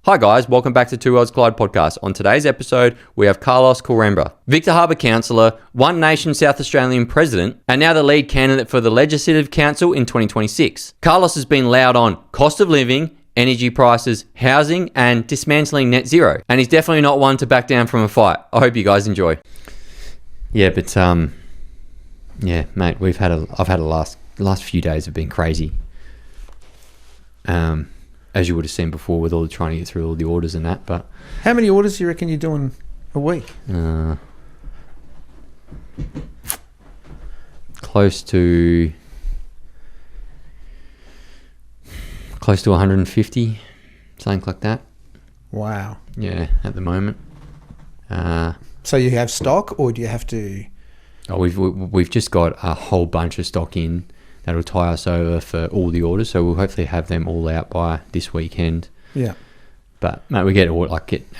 Hi guys, welcome back to Two Worlds Collide podcast. On today's episode, we have Carlos Quaremba, Victor Harbour councillor, One Nation South Australian president, and now the lead candidate for the Legislative Council in 2026. Carlos has been loud on cost of living, energy prices, housing, and dismantling net zero. And he's definitely not one to back down from a fight. I hope you guys enjoy. Yeah, but mate, I've had a last few days have been crazy. As you would have seen before, with all the trying to get through all the orders and that. But how many orders do you reckon you're doing a week? Close to 150, something like that. Wow. Yeah, at the moment. So you have stock, or do you have to? Oh, we've just got a whole bunch of stock in. That'll tie us over for all the orders, so we'll hopefully have them all out by this weekend. Yeah. But mate, we get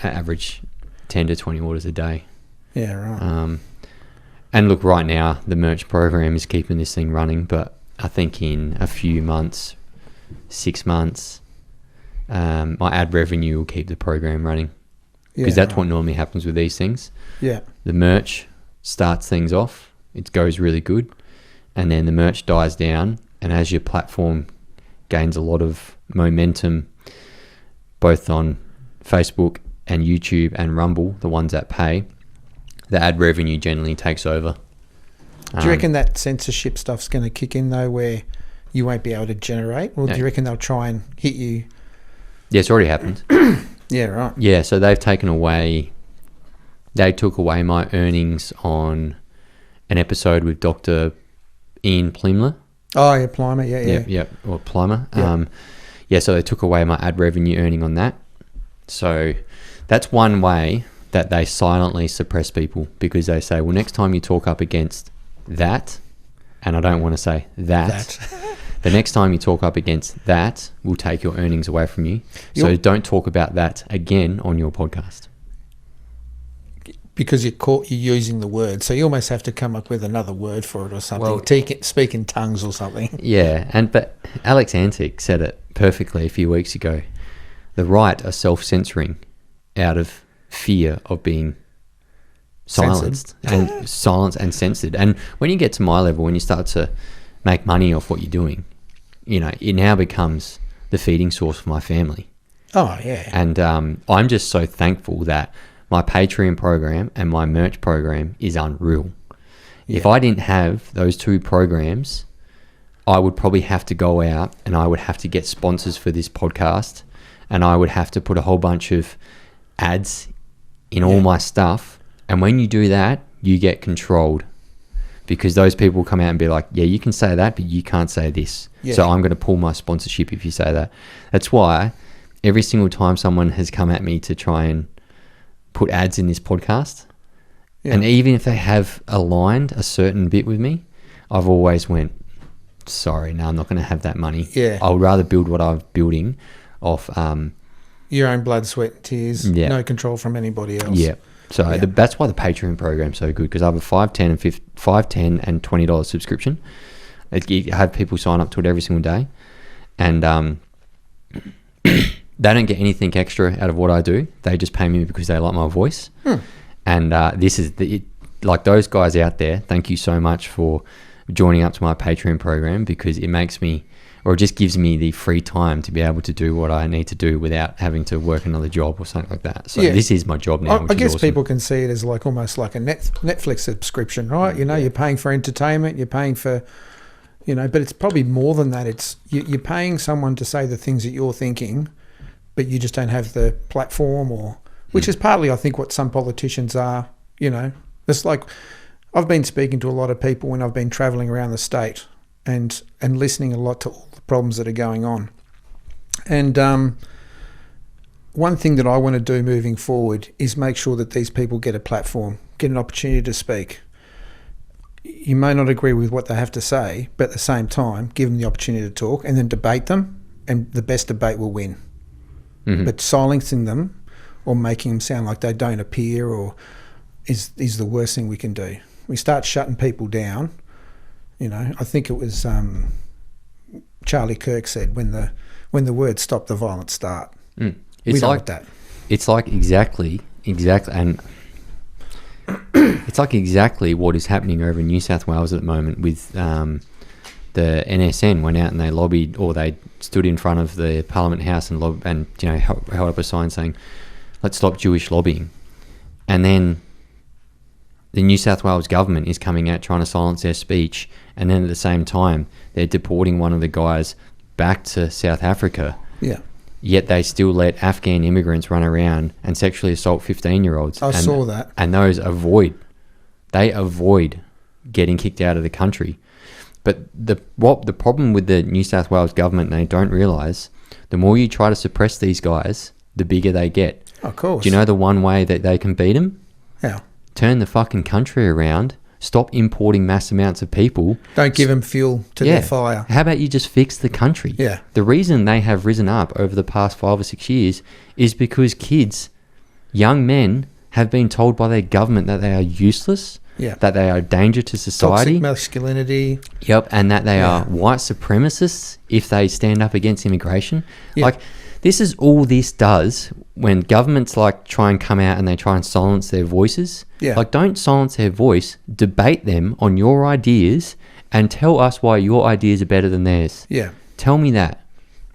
average 10 to 20 orders a day. Yeah, right. And look, right now the merch program is keeping this thing running, but I think in a few months, 6 months, my ad revenue will keep the program running, because that's what normally happens with these things. Yeah. The merch starts things off; it goes really good. And then the merch dies down, and as your platform gains a lot of momentum, both on Facebook and YouTube and Rumble, the ones that pay, the ad revenue generally takes over. Do you reckon that censorship stuff's going to kick in though, where you won't be able to generate? Or do you reckon they'll try and hit you? Yeah, it's already happened. Yeah, right. Yeah, so they took away my earnings on an episode with Dr. Ian Plimler. Oh, yeah, Plimer, yeah. Or Plimer. Yeah. So they took away my ad revenue earning on that. So that's one way that they silently suppress people, because they say, well, next time you talk up against that, and I don't want to say that. The next time you talk up against that, we'll take your earnings away from you. So don't talk about that again on your podcast. Because you're using the word, so you almost have to come up with another word for it or something. Well, speak in tongues or something. Yeah, but Alex Antic said it perfectly a few weeks ago. The right are self-censoring out of fear of being silenced and censored. And when you get to my level, when you start to make money off what you're doing, it now becomes the feeding source for my family. Oh yeah. And I'm just so thankful that my Patreon program and my merch program is unreal. Yeah. If I didn't have those two programs, I would probably have to go out and I would have to get sponsors for this podcast, and I would have to put a whole bunch of ads in all my stuff. And when you do that, you get controlled, because those people come out and be like, yeah, you can say that, but you can't say this. Yeah. So I'm going to pull my sponsorship if you say that. That's why every single time someone has come at me to try and put ads in this podcast, and even if they have aligned a certain bit with me, I've always went, sorry, no, I'm not going to have that money. I would rather build what I'm building off your own blood, sweat and tears. No control from anybody else. So that's why the Patreon program's so good, because I have a $5, and $20 subscription. I have people sign up to it every single day, and they don't get anything extra out of what I do. They just pay me because they like my voice. And this is like those guys out there. Thank you so much for joining up to my Patreon program, because it makes me, or it just gives me the free time to be able to do what I need to do without having to work another job or something like that. So this is my job now. I guess people can see it as almost like a Netflix subscription, right? You're paying for entertainment, you're paying for, but it's probably more than that. It's you're paying someone to say the things that you're thinking, but you just don't have the platform, which is partly, I think, what some politicians are. It's like, I've been speaking to a lot of people when I've been travelling around the state and listening a lot to all the problems that are going on. And one thing that I want to do moving forward is make sure that these people get a platform, get an opportunity to speak. You may not agree with what they have to say, but at the same time, give them the opportunity to talk and then debate them, and the best debate will win. But silencing them or making them sound like they don't appear is the worst thing we can do. We start shutting people down. I think it was Charlie Kirk said, when the words stop, the violence start. It's don't like want that. It's like exactly, and it's like exactly what is happening over in New South Wales at the moment with the NSN went out and they lobbied, or they stood in front of the Parliament House and held up a sign saying, "Let's stop Jewish lobbying," and then the New South Wales government is coming out trying to silence their speech, and then at the same time they're deporting one of the guys back to South Africa. Yeah. Yet they still let Afghan immigrants run around and sexually assault 15-year-olds. I saw that. And those avoid getting kicked out of the country. But the problem with the New South Wales government, they don't realise, the more you try to suppress these guys, the bigger they get. Of course. Do you know the one way that they can beat them? How? Turn the fucking country around. Stop importing mass amounts of people. Don't give them fuel to their fire. How about you just fix the country? Yeah. The reason they have risen up over the past 5 or 6 years is because young men, have been told by their government that they are useless, that they are a danger to society. Toxic masculinity. Yep, and that they are white supremacists if they stand up against immigration. Yeah. Like, this is all this does when governments try and come out and they try and silence their voices. Yeah. Like, don't silence their voice. Debate them on your ideas and tell us why your ideas are better than theirs. Yeah. Tell me that.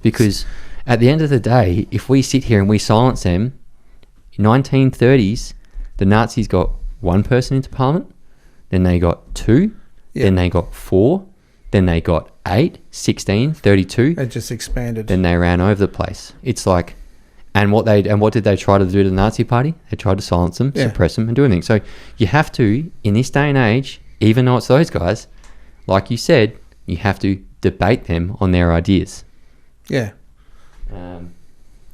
Because at the end of the day, if we sit here and we silence them, in 1930s, the Nazis got one person into parliament, then they got 2, then they got 4, then they got 8, 16, 32. It just expanded. Then they ran over the place. It's like, and what did they try to do to the Nazi Party? They tried to silence them, suppress them, and do anything. So you have to, in this day and age, even though it's those guys, like you said, you have to debate them on their ideas. Yeah.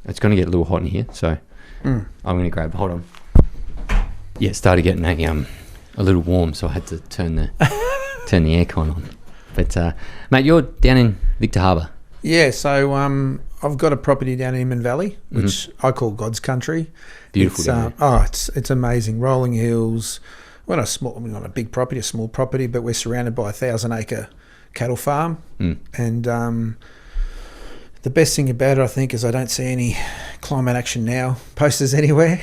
It's going to get a little hot in here, so I'm going to grab. Hold on. Yeah, it started getting a little warm, so I had to turn the aircon on. But mate, you're down in Victor Harbour. Yeah, so I've got a property down in Inman Valley, which I call God's country. Beautiful. It's amazing. Rolling hills. We're not a big property, a small property, but we're surrounded by a 1,000-acre cattle farm. And the best thing about it, I think, is I don't see any climate action now posters anywhere,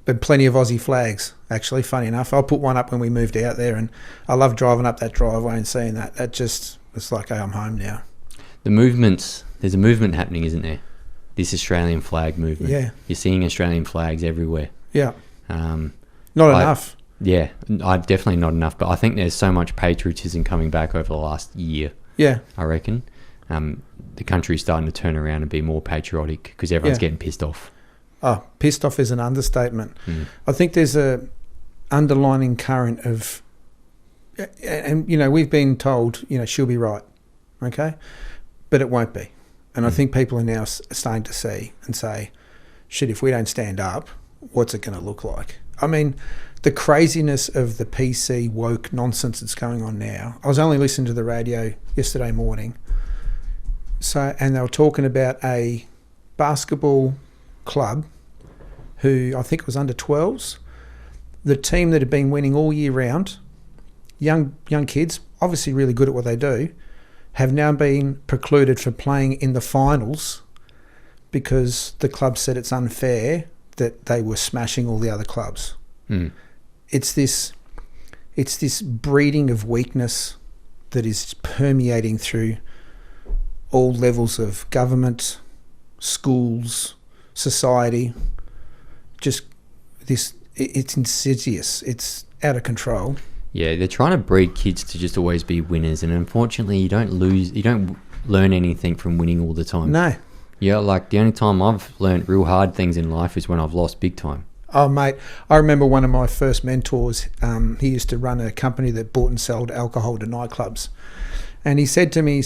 but plenty of Aussie flags. Actually, funny enough, I put one up when we moved out there, and I love driving up that driveway and seeing that. It's like, hey, I'm home now. There's a movement happening, isn't there? This Australian flag movement. Yeah. You're seeing Australian flags everywhere. Yeah. Not enough. Yeah, definitely not enough. But I think there's so much patriotism coming back over the last year. Yeah. I reckon. The country's starting to turn around and be more patriotic because everyone's getting pissed off. Oh, pissed off is an understatement. I think there's a underlining current of, and we've been told, she'll be right, okay, but it won't be. And I think people are now starting to see and say, shit, if we don't stand up, what's it going to look like? I mean, the craziness of the PC woke nonsense that's going on now. I was only listening to the radio yesterday morning. And they were talking about a basketball club who I think was under 12s. The team that had been winning all year round, young kids, obviously really good at what they do, have now been precluded for playing in the finals because the club said it's unfair that they were smashing all the other clubs. It's this breeding of weakness that is permeating through all levels of government, schools, society. It's insidious. It's out of control. Yeah, they're trying to breed kids to just always be winners, and unfortunately you don't learn anything from winning all the time. No. Yeah, like the only time I've learned real hard things in life is when I've lost big time. Oh, mate, I remember one of my first mentors, he used to run a company that bought and sold alcohol to nightclubs. And he said to me,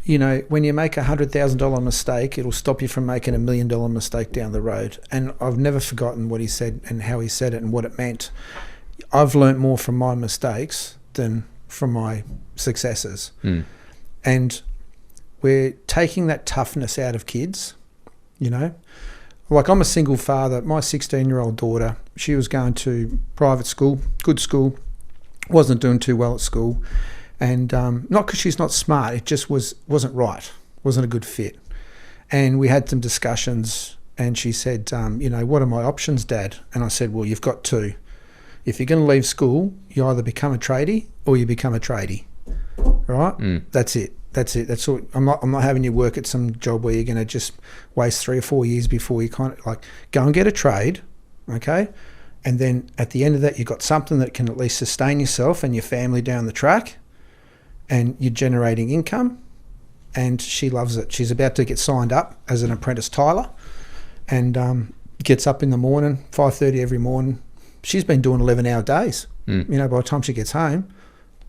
when you make $100,000 mistake, it'll stop you from making $1 million mistake down the road. And I've never forgotten what he said and how he said it and what it meant. I've learnt more from my mistakes than from my successes. And we're taking that toughness out of kids, Like, I'm a single father. My 16-year-old daughter, she was going to private school, good school, wasn't doing too well at school. And not because she's not smart, it just wasn't right, wasn't a good fit. And we had some discussions and she said, what are my options, Dad? And I said, well, you've got two. If you're going to leave school, you either become a tradie or you become a tradie, right? That's it. That's all. I'm not having you work at some job where you're going to just waste 3 or 4 years before you kind of like go and get a trade, okay? And then at the end of that, you've got something that can at least sustain yourself and your family down the track, and you're generating income. And she loves it. She's about to get signed up as an apprentice tiler, and gets up in the morning, 5:30 every morning. She's been doing 11-hour days. By the time she gets home,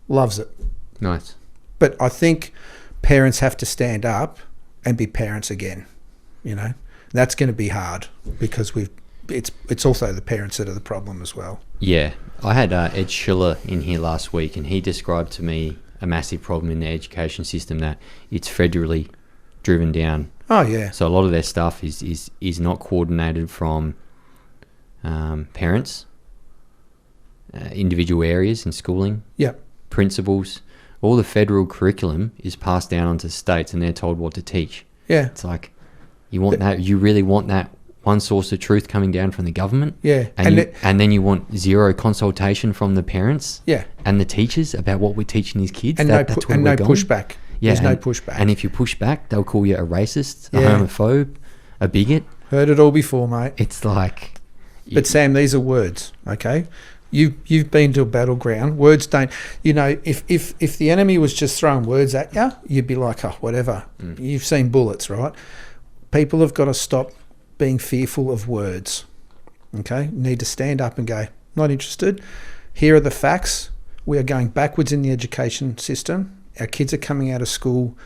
loves it. Nice. But I think parents have to stand up and be parents again. That's going to be hard because it's also the parents that are the problem as well. Yeah. I had Ed Schiller in here last week, and he described to me a massive problem in the education system, that it's federally driven down. Oh, yeah. So a lot of their stuff is not coordinated from parents, individual areas in schooling, principals. All the federal curriculum is passed down onto states, and they're told what to teach. Yeah. It's like, you really want that one source of truth coming down from the government? Yeah. And then you want zero consultation from the parents and the teachers about what we're teaching these kids? And no pushback. Yeah, There's no pushback. And if you push back, they'll call you a racist, a homophobe, a bigot. Heard it all before, mate. It's like... But Sam, these are words, okay? You've been to a battleground. Words don't... if the enemy was just throwing words at you, you'd be like, oh, whatever. You've seen bullets, right? People have got to stop being fearful of words, okay? Need to stand up and go, not interested. Here are the facts. We are going backwards in the education system. Our kids are coming out of school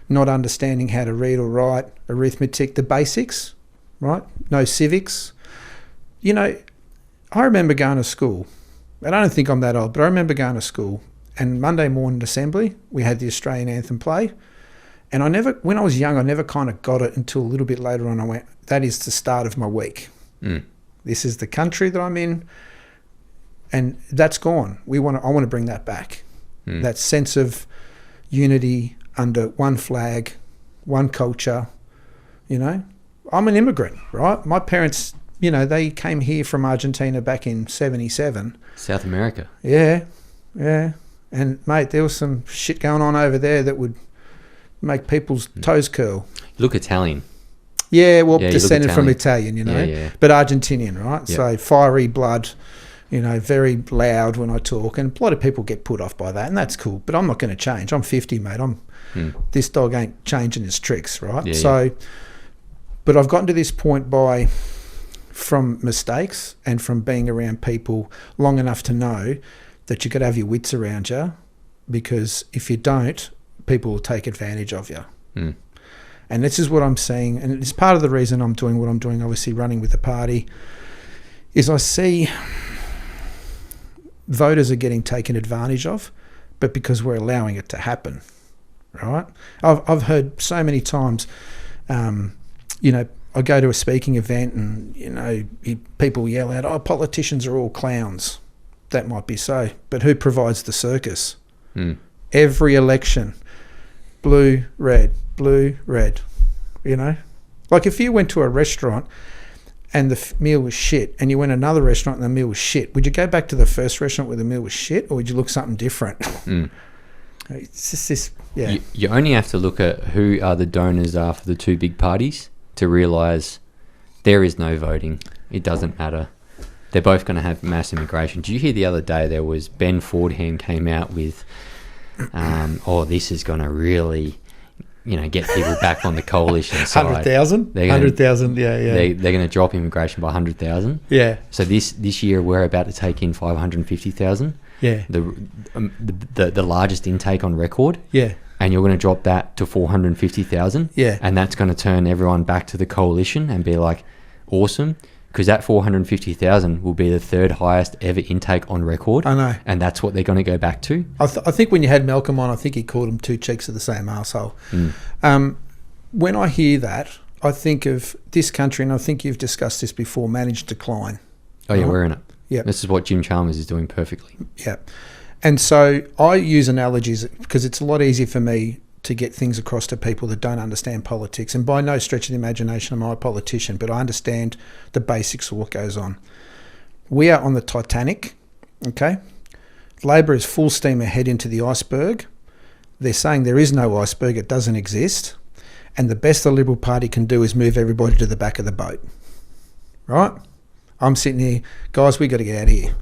not understanding how to read or write, arithmetic, the basics, right? No civics. I remember going to school, and I don't think I'm that old, but I remember going to school, and Monday morning assembly, we had the Australian anthem play, and when I was young, I never kind of got it until a little bit later on. I went, that is the start of my week. This is the country that I'm in, and that's gone. I want to bring that back. That sense of unity under one flag, one culture. I'm an immigrant, right? My parents, they came here from Argentina back in 1977. South America. Yeah. And mate, there was some shit going on over there that would make people's toes curl. Look Italian. Yeah, well, descended from Italian, but Argentinian, right? Yep. So fiery blood, very loud when I talk, and a lot of people get put off by that, and that's cool. But I'm not going to change. I'm 50, mate. This dog ain't changing his tricks, right? But I've gotten to this point from mistakes and from being around people long enough to know that you've got to have your wits around you, because if you don't, people will take advantage of you. And this is what I'm seeing, and it's part of the reason I'm doing what I'm doing, obviously running with the party, is I see voters are getting taken advantage of, but because we're allowing it to happen, right? I've heard so many times, I go to a speaking event and, people yell out, oh, politicians are all clowns. That might be so, but who provides the circus? Every election, blue, red. Like if you went to a restaurant and the meal was shit, and you went to another restaurant and the meal was shit, would you go back to the first restaurant where the meal was shit, or would you look something different? It's just this, You only have to look at who are the donors are for the two big parties to realise there is no voting. It doesn't matter. They're both going to have mass immigration. Did you hear the other day there was Ben Fordham came out with, this is going to really... get people back on the coalition side. 100,000? 100,000, yeah. They're going to drop immigration by 100,000. Yeah. So this year we're about to take in 550,000. Yeah. The largest intake on record. Yeah. And you're going to drop that to 450,000. Yeah. And that's going to turn everyone back to the coalition and be like, awesome. Because that 450,000 will be the third highest ever intake on record. I know. And that's what they're going to go back to. I think when you had Malcolm on, I think he called them two cheeks of the same arsehole. When I hear that, I think of this country, and I think you've discussed this before, managed decline. Oh, yeah, we're in it. Yeah. This is what Jim Chalmers is doing perfectly. Yeah. And so I use analogies because it's a lot easier for me to get things across to people that don't understand politics. And by no stretch of the imagination am I a politician, but I understand the basics of what goes on. We are on the Titanic, okay? Labor is full steam ahead into the iceberg. They're saying there is no iceberg, it doesn't exist. And the best the Liberal Party can do is move everybody to the back of the boat, right? I'm sitting here, guys, we've got to get out of here.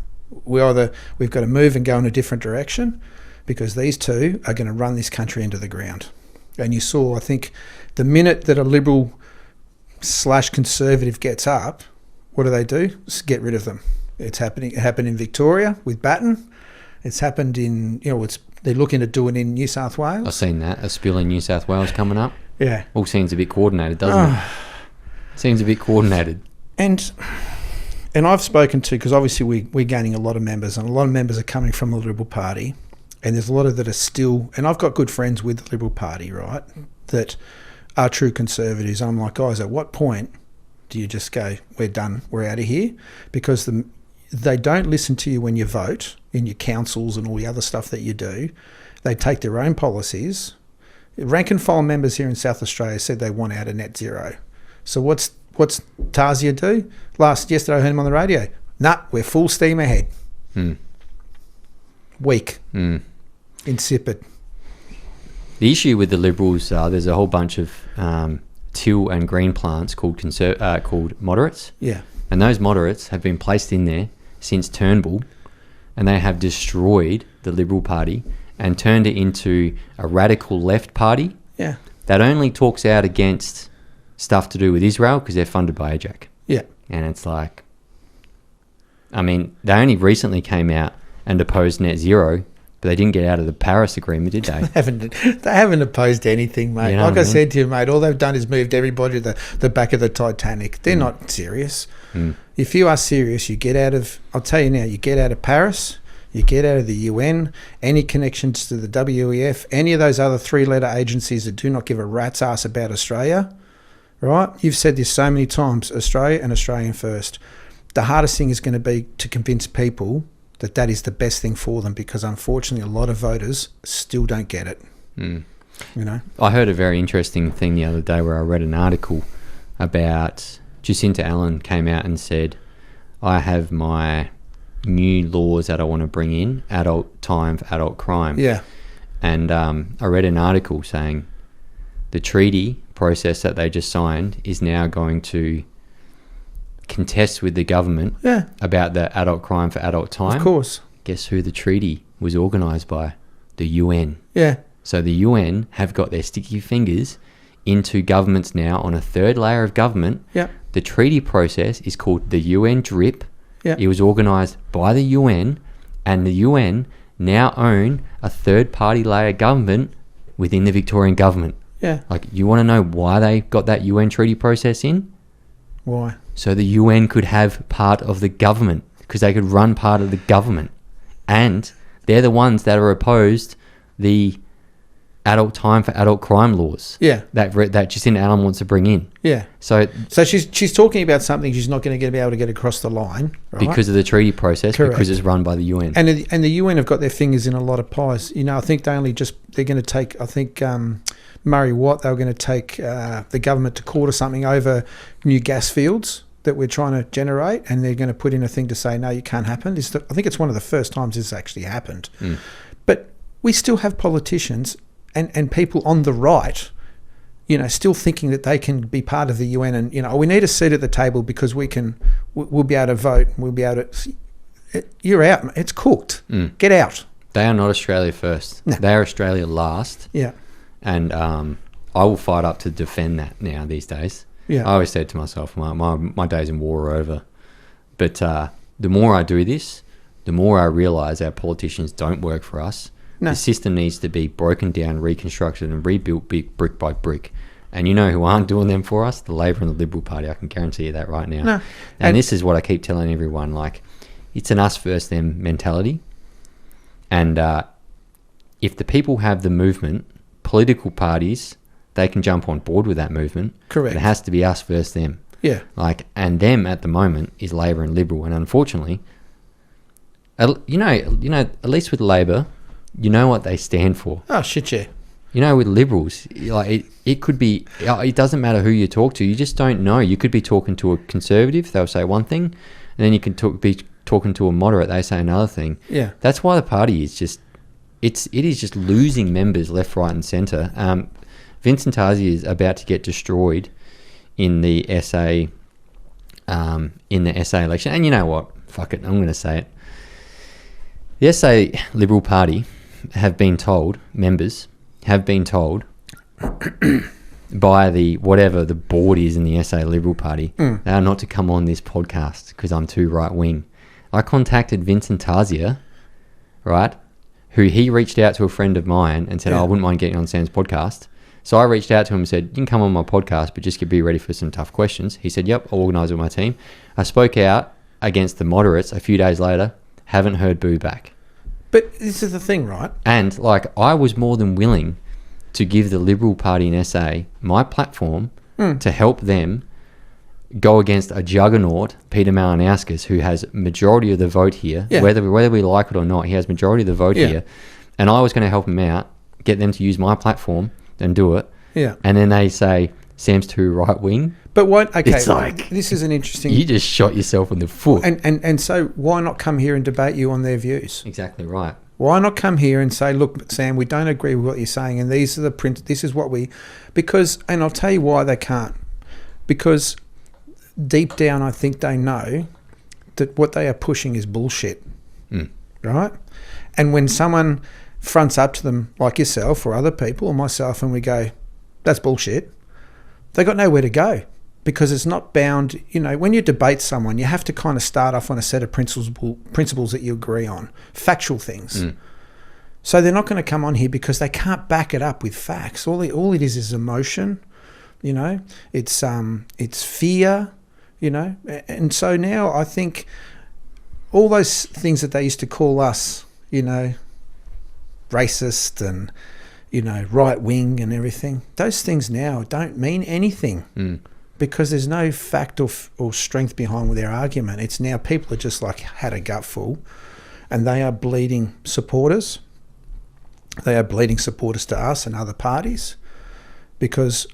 We've got to move and go in a different direction, because these two are going to run this country into the ground. And you saw, I think, the minute that a Liberal/Conservative gets up, what do? Just get rid of them. It's happening. It happened in Victoria with Batten. It's happened in, they're looking at doing it in New South Wales. I've seen that, a spill in New South Wales coming up. Yeah. All seems a bit coordinated, doesn't it? Seems a bit coordinated. And I've spoken to, because obviously we're gaining a lot of members, and a lot of members are coming from the Liberal Party. And there's a lot of that are still, and I've got good friends with the Liberal Party, right, that are true conservatives. I'm like, guys, at what point do you just go, we're done, we're out of here? Because they don't listen to you when you vote in your councils and all the other stuff that you do. They take their own policies. Rank and file members here in South Australia said they want out of net zero. So what's Tasia do? Yesterday I heard him on the radio. Nah, we're full steam ahead. Weak. Insipid. The issue with the Liberals, there's a whole bunch of teal and green plants called moderates. Yeah. And those moderates have been placed in there since Turnbull, and they have destroyed the Liberal Party and turned it into a radical left party. Yeah. That only talks out against stuff to do with Israel because they're funded by AJAC. Yeah. And it's like, I mean, they only recently came out and opposed net zero, but they didn't get out of the Paris Agreement, did they? They haven't opposed anything, mate. Like I said to you, mate, all they've done is moved everybody to the back of the Titanic. They're not serious. If you are serious, you get out of, I'll tell you now, you get out of Paris, you get out of the UN, any connections to the WEF, any of those other three-letter agencies that do not give a rat's ass about Australia, right? You've said this so many times, Australia and Australian first. The hardest thing is going to be to convince people that is the best thing for them, because unfortunately a lot of voters still don't get it. I heard a very interesting thing the other day where I read an article about Jacinta Allen came out and said, I have my new laws that I want to bring in, adult time for adult crime. Yeah. And I read an article saying the treaty process that they just signed is now going to contest with the government about the adult crime for adult time. Of course. Guess who the treaty was organised by? The UN. Yeah. So the UN have got their sticky fingers into governments now on a third layer of government. Yeah. The treaty process is called the UN DRIP. Yeah. It was organised by the UN, and the UN now own a third-party layer government within the Victorian government. Yeah. Like, you want to know why they got that UN treaty process in? Why? So the UN could have part of the government, because they could run part of the government. And they're the ones that are opposed the adult time for adult crime laws. Yeah. That Jacinta Allen wants to bring in. Yeah. So she's talking about something she's not going to be able to get across the line, right? Because of the treaty process. Correct. Because it's run by the UN. And the UN have got their fingers in a lot of pies. I think they're going to take, Murray Watt, they were going to take the government to court or something over new gas fields that we're trying to generate, and they're going to put in a thing to say, no, you can't happen. I think it's one of the first times this actually happened. But we still have politicians and people on the right, still thinking that they can be part of the UN, and, we need a seat at the table because we'll be able to vote, we'll be able to... You're out. It's cooked. Get out. They are not Australia first. No. They are Australia last. Yeah. And I will fight up to defend that now these days. Yeah. I always said to myself, my days in war are over. But the more I do this, the more I realise our politicians don't work for us. No. The system needs to be broken down, reconstructed and rebuilt brick by brick. And you know who aren't doing them for us? The Labor and the Liberal Party. I can guarantee you that right now. No. And this is what I keep telling everyone. Like, it's an us versus them mentality. And if the people have the movement, political parties, they can jump on board with that movement. Correct. It has to be us versus them. Yeah. And them at the moment is Labor and Liberal. And unfortunately, at least with Labor, you know what they stand for. Oh, shit, yeah. with Liberals, like it could be, it doesn't matter who you talk to. You just don't know. You could be talking to a Conservative, they'll say one thing, and then you can be talking to a moderate, they say another thing. Yeah. That's why the party is just, it is just losing members left, right and centre. Vincent Tazi is about to get destroyed in the SA election. And you know what? Fuck it, I'm going to say it. The SA Liberal Party members have been told by whatever the board is in the SA Liberal Party, they are not to come on this podcast because I'm too right wing. I contacted Vincent Tarzia, right, who he reached out to a friend of mine and said, I wouldn't mind getting on Sam's podcast. So I reached out to him and said, you can come on my podcast, but just be ready for some tough questions. He said, yep, I'll organise it with my team. I spoke out against the moderates a few days later, haven't heard boo back. But this is the thing, right? And I was more than willing to give the Liberal Party in SA my platform to help them go against a juggernaut, Peter Malinauskas, who has majority of the vote here. Yeah. Whether we like it or not, he has majority of the vote here. And I was going to help him out, get them to use my platform and do it. Yeah. And then they say, Sam's too right wing. But what? Okay, it's like, this is an interesting. You just shot yourself in the foot. And so why not come here and debate you on their views? Exactly right. Why not come here and say, look, Sam, we don't agree with what you're saying, and these are the this is what we, and I'll tell you why they can't, because deep down I think they know that what they are pushing is bullshit, right? And when someone fronts up to them like yourself or other people or myself and we go, that's bullshit, they got nowhere to go, because it's not bound. When you debate someone, you have to kind of start off on a set of principles that you agree on, factual things. So they're not going to come on here because they can't back it up with facts. All it is emotion, it's fear, and so now I think all those things that they used to call us, racist and right wing and everything, those things now don't mean anything. Because there's no fact or strength behind their argument. It's now people are just had a gutful, and they are bleeding supporters. They are bleeding supporters to us and other parties. Because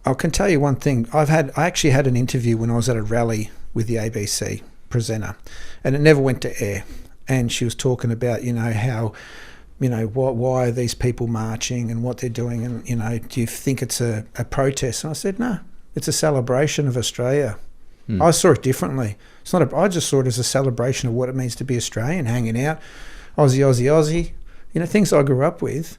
I can tell you one thing. I actually had an interview when I was at a rally with the ABC presenter, and it never went to air. And she was talking about how why are these people marching and what they're doing, and do you think it's a protest? And I said no. It's a celebration of Australia. I saw it differently. It's not. I just saw it as a celebration of what it means to be Australian, hanging out, Aussie. Things I grew up with.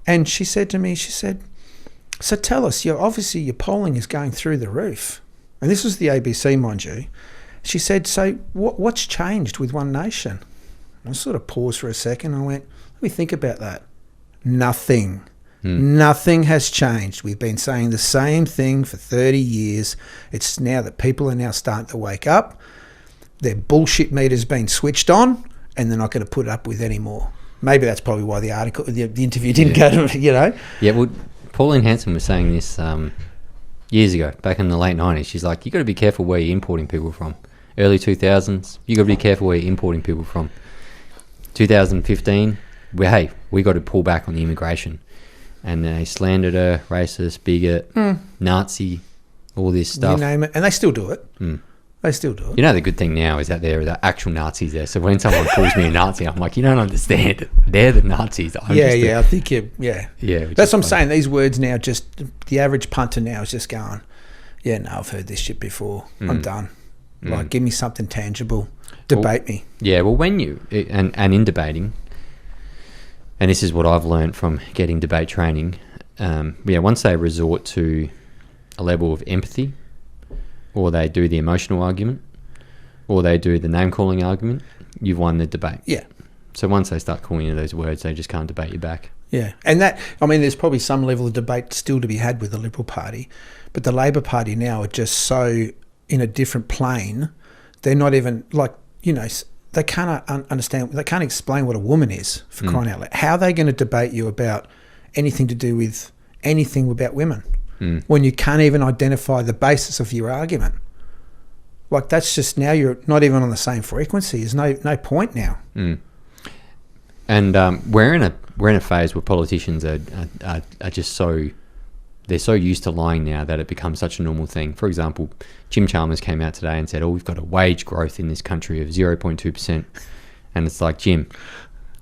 And she said to me, so tell us, obviously your polling is going through the roof. And this was the ABC, mind you. She said, so what's changed with One Nation? I sort of paused for a second. I went, let me think about that. Nothing. Nothing has changed. We've been saying the same thing for 30 years. It's now that people are now starting to wake up. Their bullshit meter's been switched on, and they're not going to put it up with anymore. Maybe that's probably why the interview didn't go to, Yeah, well, Pauline Hanson was saying this years ago, back in the late 90s. She's like, you got to be careful where you're importing people from. Early 2000s, you got to be careful where you're importing people from. 2015, we got to pull back on the immigration. And they slandered her, racist, bigot, Nazi, all this stuff. You name it. And they still do it. They still do it. The good thing now is that there are the actual Nazis there. So when someone calls me a Nazi, I'm like, you don't understand. They're the Nazis. I think Yeah. That's what I'm saying. These words now, just the average punter now is just going, yeah, no, I've heard this shit before. I'm done. Give me something tangible. Debate me. Yeah, well, when you, and in debating, and this is what I've learned from getting debate training, once they resort to a level of empathy, or they do the emotional argument, or they do the name-calling argument, you've won the debate. Yeah. So once they start calling you those words, they just can't debate you back. Yeah. And there's probably some level of debate still to be had with the Liberal Party, but the Labor Party now are just so in a different plane. They're not even they can't understand, they can't explain what a woman is, for crying out loud. How are they going to debate you about anything to do with anything about women when you can't even identify the basis of your argument? That's just, now you're not even on the same frequency. There's no point now. And we're in a phase where politicians are just they're so used to lying now that it becomes such a normal thing. For example, Jim Chalmers came out today and said, we've got a wage growth in this country of 0.2%. And it's like, Jim,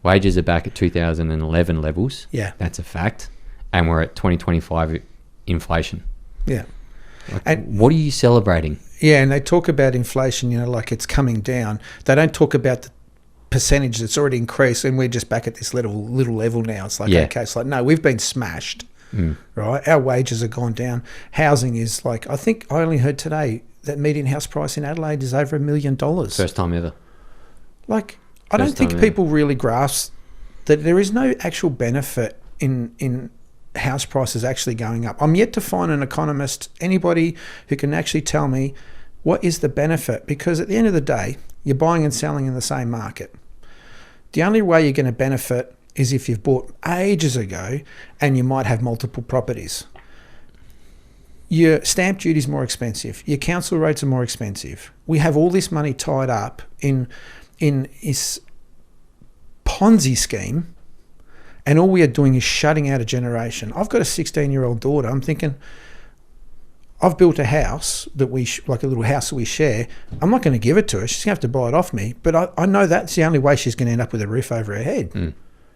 wages are back at 2011 levels. Yeah. That's a fact. And we're at 2025 inflation. Yeah. Like, And what are you celebrating? yeah, and they talk about inflation, like it's coming down. They don't talk about the percentage that's already increased, and we're just back at this little level now. It's like, okay, it's like, no, we've been smashed, right? Our wages have gone down. Housing is like, I think I only heard today that median house price in Adelaide is over $1 million. First time ever. Like, I don't think people really grasp that there is no actual benefit in house prices actually going up. I'm yet to find an economist, anybody who can actually tell me what is the benefit, because at the end of the day, you're buying and selling in the same market. The only way you're going to benefit is if you've bought ages ago and you might have multiple properties. Your stamp duty is more expensive. Your council rates are more expensive. We have all this money tied up in this Ponzi scheme, and all we are doing is shutting out a generation. I've got a 16-year-old daughter. I'm thinking, I've built a house that like a little house that we share. I'm not going to give it to her. She's going to have to buy it off me. But I know that's the only way she's going to end up with a roof over her head.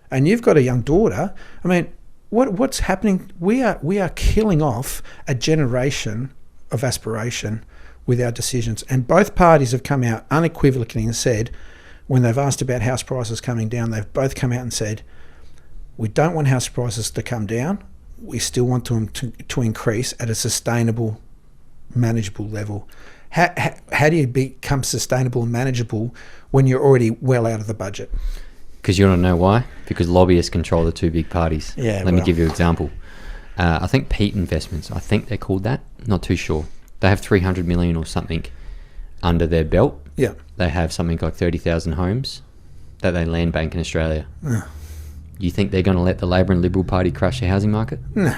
And you've got a young daughter. I mean, what's happening? We are killing off a generation of aspiration with our decisions. And both parties have come out unequivocally and said, when they've asked about house prices coming down, they've both come out and said, we don't want house prices to come down. We still want them to increase at a sustainable, manageable level. How do you become sustainable and manageable when you're already well out of the budget? Because you want to know why? Because lobbyists control the two big parties. Yeah. Let me give you an example. I think Peat Investments, I think they're called that. Not too sure. They have 300 million or something under their belt. Yeah. They have something like 30,000 homes that they land bank in Australia. You think they're going to let the Labor and Liberal Party crush the housing market? No.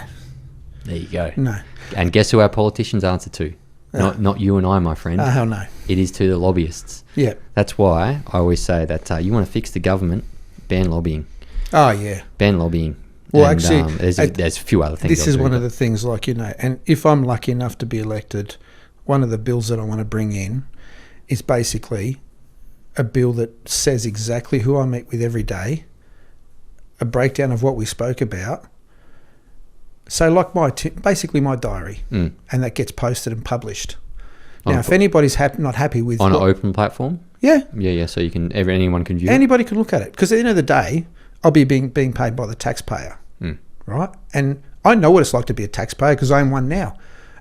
There you go. No. And guess who our politicians answer to? Not you and I, my friend. Hell no. It is to the lobbyists. Yeah. That's why I always say that you want to fix the government, ban lobbying. Oh, yeah. Ban lobbying. Well, and, actually, there's a few other things. This is one of the things, like, and if I'm lucky enough to be elected, one of the bills that I want to bring in is basically a bill that says exactly who I meet with every day, a breakdown of what we spoke about. So like basically my diary, and that gets posted and published. Now, if anybody's not happy with on an open platform, yeah, so you can anyone can view. Anybody can look at it, because at the end of the day, I'll be being paid by the taxpayer, right? And I know what it's like to be a taxpayer because I'm one now,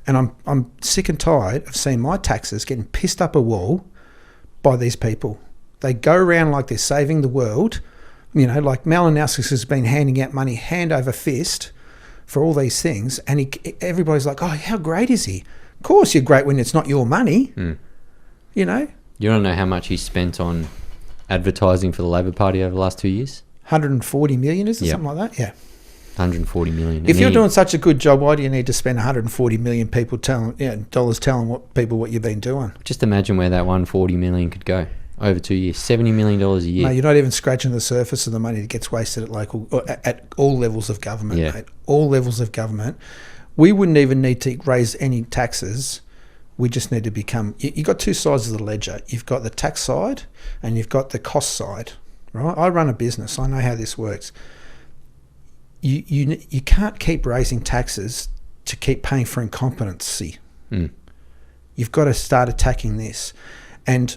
and I'm sick and tired of seeing my taxes getting pissed up a wall by these people. They go around like they're saving the world. Like Malinowskis has been handing out money hand over fist for all these things, and everybody's like, oh, how great is he? Of course you're great when it's not your money. You don't know how much he spent on advertising for the Labor Party over the last 2 years? 140 million, is it? Something like that? Yeah. 140 million. If you're doing such a good job, why do you need to spend 140 million dollars telling people what you've been doing? Just imagine where that 140 million could go over 2 years. $70 million a year. No, you're not even scratching the surface of the money that gets wasted at local, at all levels of government, mate. All levels of government. We wouldn't even need to raise any taxes. We just need to become... You've got two sides of the ledger. You've got the tax side and you've got the cost side, right? I run a business. I know how this works. You can't keep raising taxes to keep paying for incompetency. You've got to start attacking this. And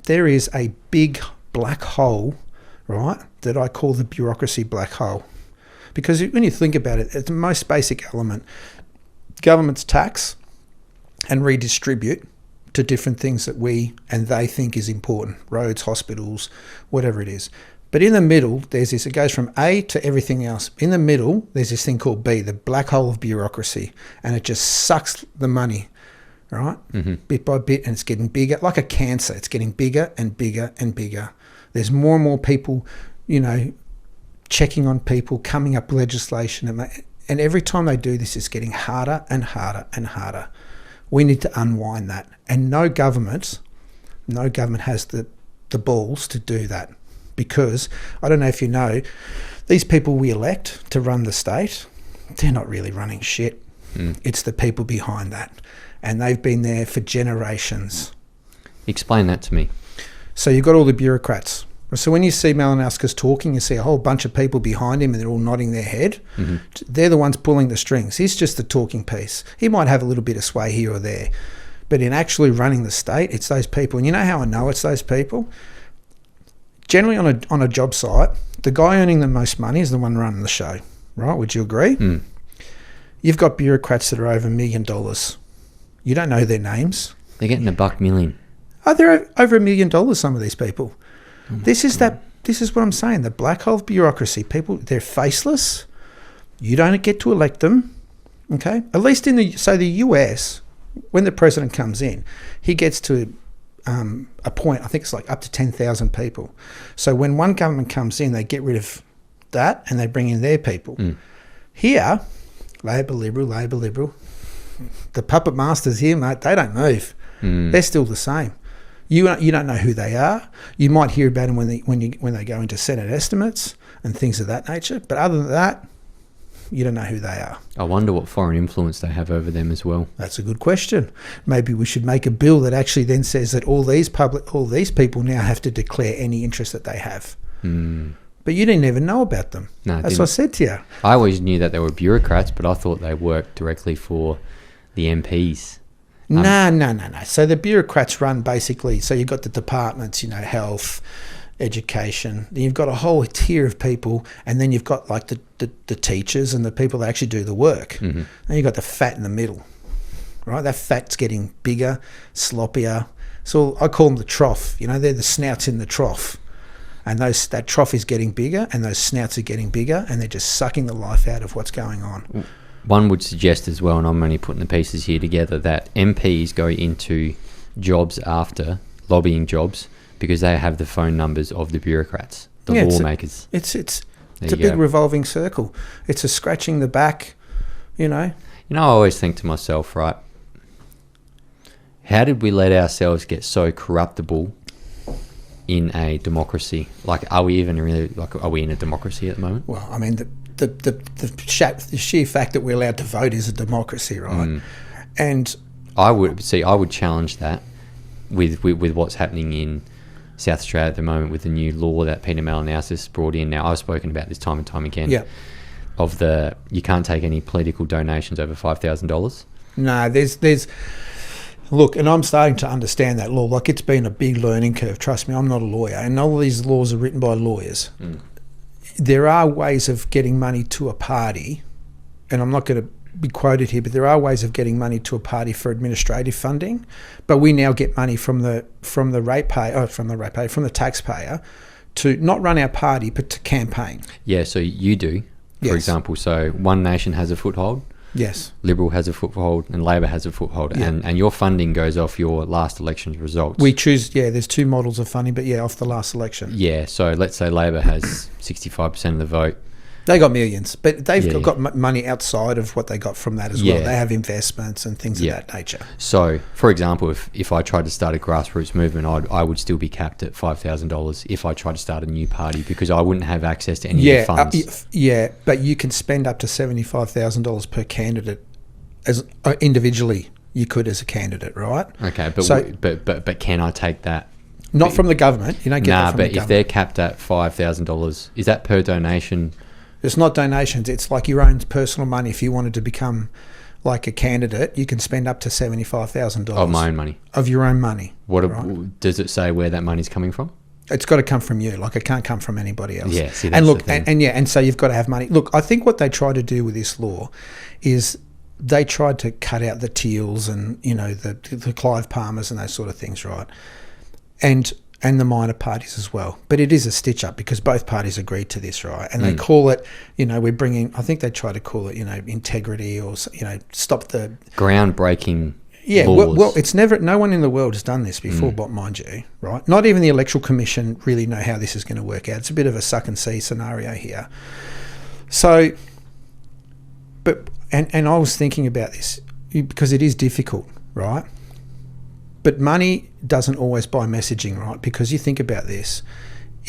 there is a big black hole, right, that I call the bureaucracy black hole. Because when you think about it, it's the most basic element. Governments tax and redistribute to different things that we and they think is important. Roads, hospitals, whatever it is. But in the middle, there's this, it goes from A to everything else. In the middle, there's this thing called B, the black hole of bureaucracy. And it just sucks the money, right? Bit by bit, and it's getting bigger. Like a cancer, it's getting bigger and bigger and bigger. There's more and more people, checking on people, coming up with legislation. And every time they do this, it's getting harder and harder and harder. We need to unwind that. And no government has the balls to do that, because I don't know if you know, these people we elect to run the state, they're not really running shit. It's the people behind that, and they've been there for generations. Explain that to me. So you've got all the bureaucrats. So when you see Malinowskis talking, you see a whole bunch of people behind him and they're all nodding their head. They're the ones pulling the strings. He's just the talking piece. He might have a little bit of sway here or there, but in actually running the state, it's those people. And you know how I know it's those people? Generally on a job site, the guy earning the most money is the one running the show, right? Would you agree? You've got bureaucrats that are over $1 million. You don't know their names. They're getting $1 Oh, they're over $1 million, some of these people. This is what I'm saying. The black hole of bureaucracy. People, they're faceless. You don't get to elect them. Okay? At least in the US, when the president comes in, he gets to appoint, I think it's like up to 10,000 people. So when one government comes in, they get rid of that and they bring in their people. Here, Labor, Liberal. The puppet masters here, mate, they don't move. They're still the same. You don't know who they are. You might hear about them when they go into Senate estimates and things of that nature. But other than that, you don't know who they are. I wonder what foreign influence they have over them as well. That's a good question. Maybe we should make a bill that actually then says that all these people now have to declare any interest that they have. But you didn't even know about them. No, that's what I said to you. I always knew that they were bureaucrats, but I thought they worked directly for the MPs. No. So the bureaucrats run basically, so you've got the departments, health, education. Then you've got a whole tier of people, and then you've got like the teachers and the people that actually do the work. Then you've got the fat in the middle, right? That fat's getting bigger, sloppier. So I call them the trough. They're the snouts in the trough. And that trough is getting bigger and those snouts are getting bigger and they're just sucking the life out of what's going on. One would suggest as well, and I'm only putting the pieces here together, that MPs go into jobs after lobbying jobs because they have the phone numbers of the bureaucrats, the lawmakers. It's a big revolving circle. It's a scratching the back, I always think to myself, right, how did we let ourselves get so corruptible in a democracy? Like, are we even really, are we in a democracy at the moment? Well, I mean, the sheer fact that we're allowed to vote is a democracy, right? And I would challenge that with what's happening in South Australia at the moment with the new law that Peter Malinowskis brought in. Now, I've spoken about this time and time again. Yeah. You can't take any political donations over $5,000. No, there's look, and I'm starting to understand that law. Like, it's been a big learning curve. Trust me, I'm not a lawyer, and all of these laws are written by lawyers. There are ways of getting money to a party, and I'm not going to be quoted here, but there are ways of getting money to a party for administrative funding. But we now get money from the taxpayer to not run our party, but to campaign. Yeah, so you do, for example. So One Nation has a foothold. Yes. Liberal has a foothold and Labor has a foothold, and your funding goes off your last election results. We choose, there's two models of funding, but off the last election. Yeah, so let's say Labor has 65% of the vote. They got millions, but they've got money outside of what they got from that as well. They have investments and things of that nature. So, for example, if I tried to start a grassroots movement, I would still be capped at $5,000 if I tried to start a new party because I wouldn't have access to any of the funds. But you can spend up to $75,000 per candidate as individually. You could as a candidate, right? Okay, but can I take that? Not from the government. You don't get that from the government. If they're capped at $5,000, is that per donation? It's not donations. It's like your own personal money. If you wanted to become like a candidate, you can spend up to $75,000. Of my own money? Of your own money. Does it say where that money's coming from? It's got to come from you. Like, it can't come from anybody else. Yeah, see, that's the thing. And so you've got to have money. Look, I think what they try to do with this law is they tried to cut out the Teals and, the Clive Palmers and those sort of things, right? And the minor parties as well. But it is a stitch up because both parties agreed to this, right? And they call it, we're bringing, I think they try to call it, integrity or, stop the... groundbreaking laws. Well, it's never, no one in the world has done this before, but mind you, right? Not even the Electoral Commission really know how this is going to work out. It's a bit of a suck and see scenario here. So, and I was thinking about this because it is difficult, right? But money doesn't always buy messaging, right? Because you think about this.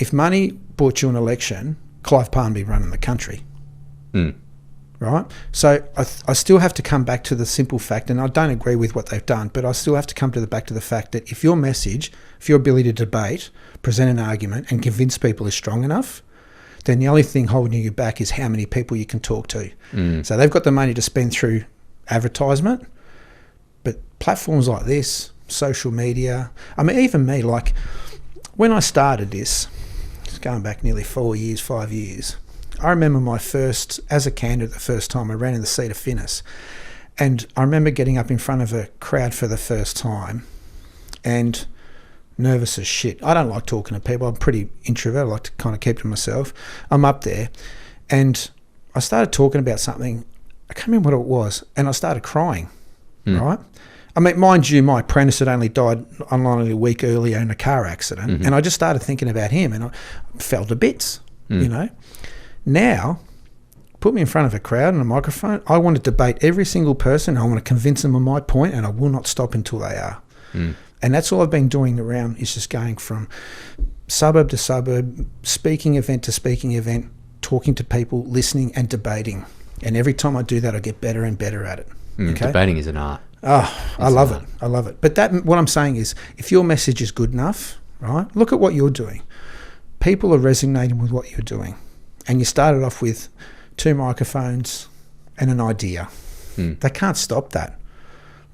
if money bought you an election, Clive Palm would be running the country. Mm. Right? So I still have to come back to the simple fact, and I don't agree with what they've done, but I still have to come back to the fact that if your message, if your ability to debate, present an argument and convince people is strong enough, then the only thing holding you back is how many people you can talk to. Mm. So they've got the money to spend through advertisement, but platforms like this, social media, I mean, even me, like when I started this, it's going back nearly 5 years, I remember my first, as a candidate, the first time I ran in the seat of Finnis, and I remember getting up in front of a crowd for the first time and nervous as shit. I don't like talking to people. I'm pretty introvert. I like to kind of keep to myself. I'm up there and I started talking about something. I can't remember what it was, and I started crying, right? I mean, mind you, my apprentice had only died only a week earlier in a car accident, and I just started thinking about him, and I fell to bits, you know. Now, put me in front of a crowd and a microphone, I want to debate every single person. I want to convince them of my point, and I will not stop until they are. And that's all I've been doing around, is just going from suburb to suburb, speaking event to speaking event, talking to people, listening and debating. And every time I do that, I get better and better at it. Okay? Debating is an art. Oh, I love it. I love it. But what I'm saying is, if your message is good enough, right, look at what you're doing. People are resonating with what you're doing. And you started off with 2 microphones and an idea. They can't stop that.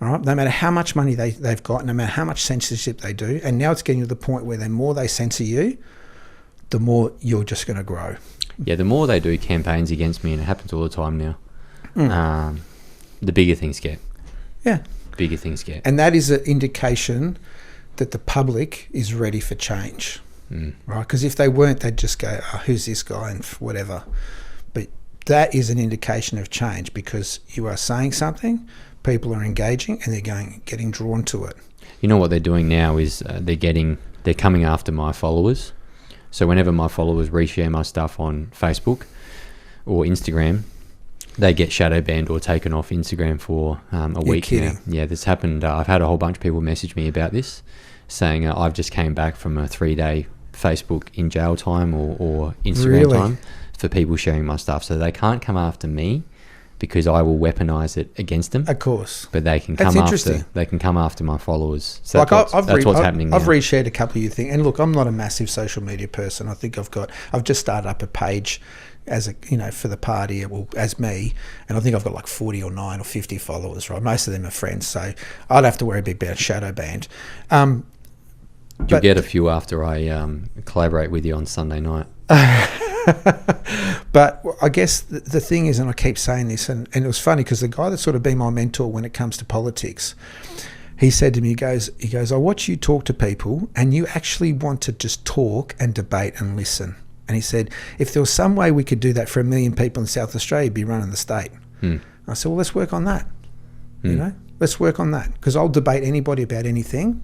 All right? No matter how much money they've got, no matter how much censorship they do, and now it's getting to the point where the more they censor you, the more you're just going to grow. Yeah, the more they do campaigns against me, and it happens all the time now, the bigger things get. Yeah. Bigger things get. And that is an indication that the public is ready for change, right? Because if they weren't, they'd just go, oh, who's this guy and whatever. But that is an indication of change, because you are saying something, people are engaging, and they're getting drawn to it. You know what they're doing now is they're coming after my followers. So whenever my followers reshare my stuff on Facebook or Instagram, they get shadow banned or taken off Instagram for a week now. Yeah, this happened. I've had a whole bunch of people message me about this, saying I've just came back from a 3-day Facebook in jail time or Instagram time for people sharing my stuff. So they can't come after me because I will weaponize it against them. Of course. But they can come after my followers. So like that's what's happening now. I've reshared a couple of your things. And look, I'm not a massive social media person. I think I've just started up a page as for the party, as me, and I think I've got like 40 or 9 or 50 followers, right? Most of them are friends, so I don't have to worry about shadow banned. You'll get a few after I collaborate with you on Sunday night. But I guess the thing is, and I keep saying this, and it was funny because the guy that's sort of been my mentor when it comes to politics, he said to me, he goes, I watch you talk to people and you actually want to just talk and debate and listen. And he said, if there was some way we could do that for 1 million people in South Australia, you'd be running the state. I said, well, let's work on that. Let's work on that, because I'll debate anybody about anything.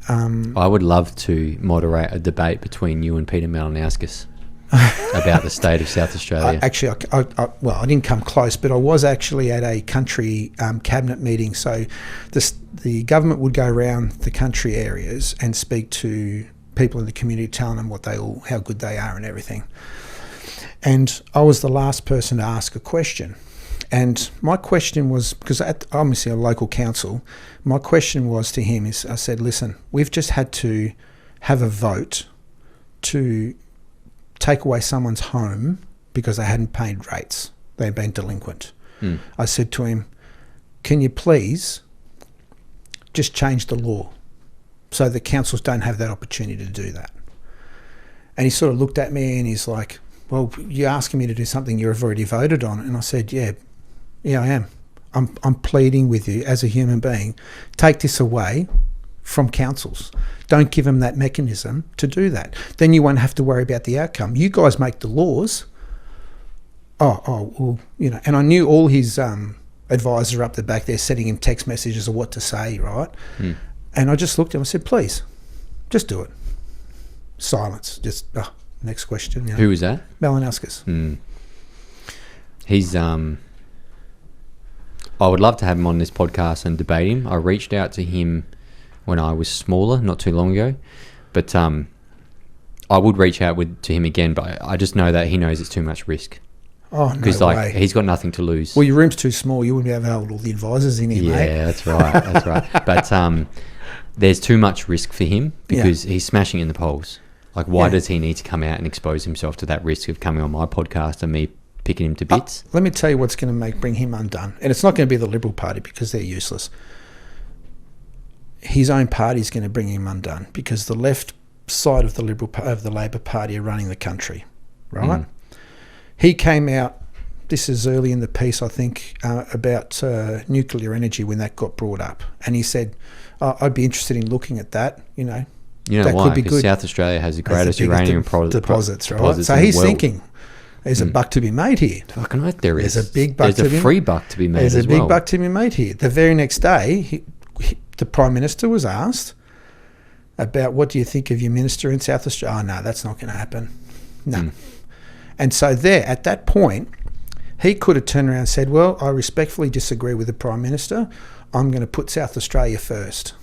I would love to moderate a debate between you and Peter Malinauskas about the state of South Australia. I didn't come close, but I was actually at a country cabinet meeting. So the government would go around the country areas and speak to people in the community, telling them how good they are and everything. And I was the last person to ask a question. And my question was, because obviously a local council, my question was to him I said, listen, we've just had to have a vote to take away someone's home because they hadn't paid rates. They had been delinquent. I said to him, can you please just change the law so the councils don't have that opportunity to do that? And he sort of looked at me and he's like, well, you're asking me to do something you've already voted on. And I said, yeah, I am. I'm pleading with you as a human being, take this away from councils. Don't give them that mechanism to do that. Then you won't have to worry about the outcome. You guys make the laws. Well, and I knew all his advisors up the back there sending him text messages of what to say, right? And I just looked at him and said, please, just do it. Silence. Just, next question. Who was that? Malinauskas. He's, I would love to have him on this podcast and debate him. I reached out to him when I was smaller, not too long ago. But I would reach out to him again, but I just know that he knows it's too much risk. Oh, no Because way. he's got nothing to lose. Well, your room's too small. You wouldn't be able to hold all the advisors in here, mate. Yeah, that's right. That's right. But there's too much risk for him because he's smashing in the polls. Like, why does he need to come out and expose himself to that risk of coming on my podcast and me picking him to bits? Let me tell you what's going to bring him undone. And it's not going to be the Liberal Party because they're useless. His own party is going to bring him undone because the left side of the Labor Party are running the country, right? He came out, this is early in the piece, I think, about nuclear energy when that got brought up. And he said, I'd be interested in looking at that, You know that why? could be Because good. South Australia has the greatest biggest uranium deposits, right? deposits So in the he's world. thinking, there's a buck to be made here. Fucking right there is. There's a big buck There's a free buck to be made There's as a big well. buck to be made here. The very next day, the Prime Minister was asked about what do you think of your minister in South Australia? Oh, no, that's not going to happen. No. And so there, at that point, he could have turned around and said, well, I respectfully disagree with the Prime Minister. I'm going to put South Australia first.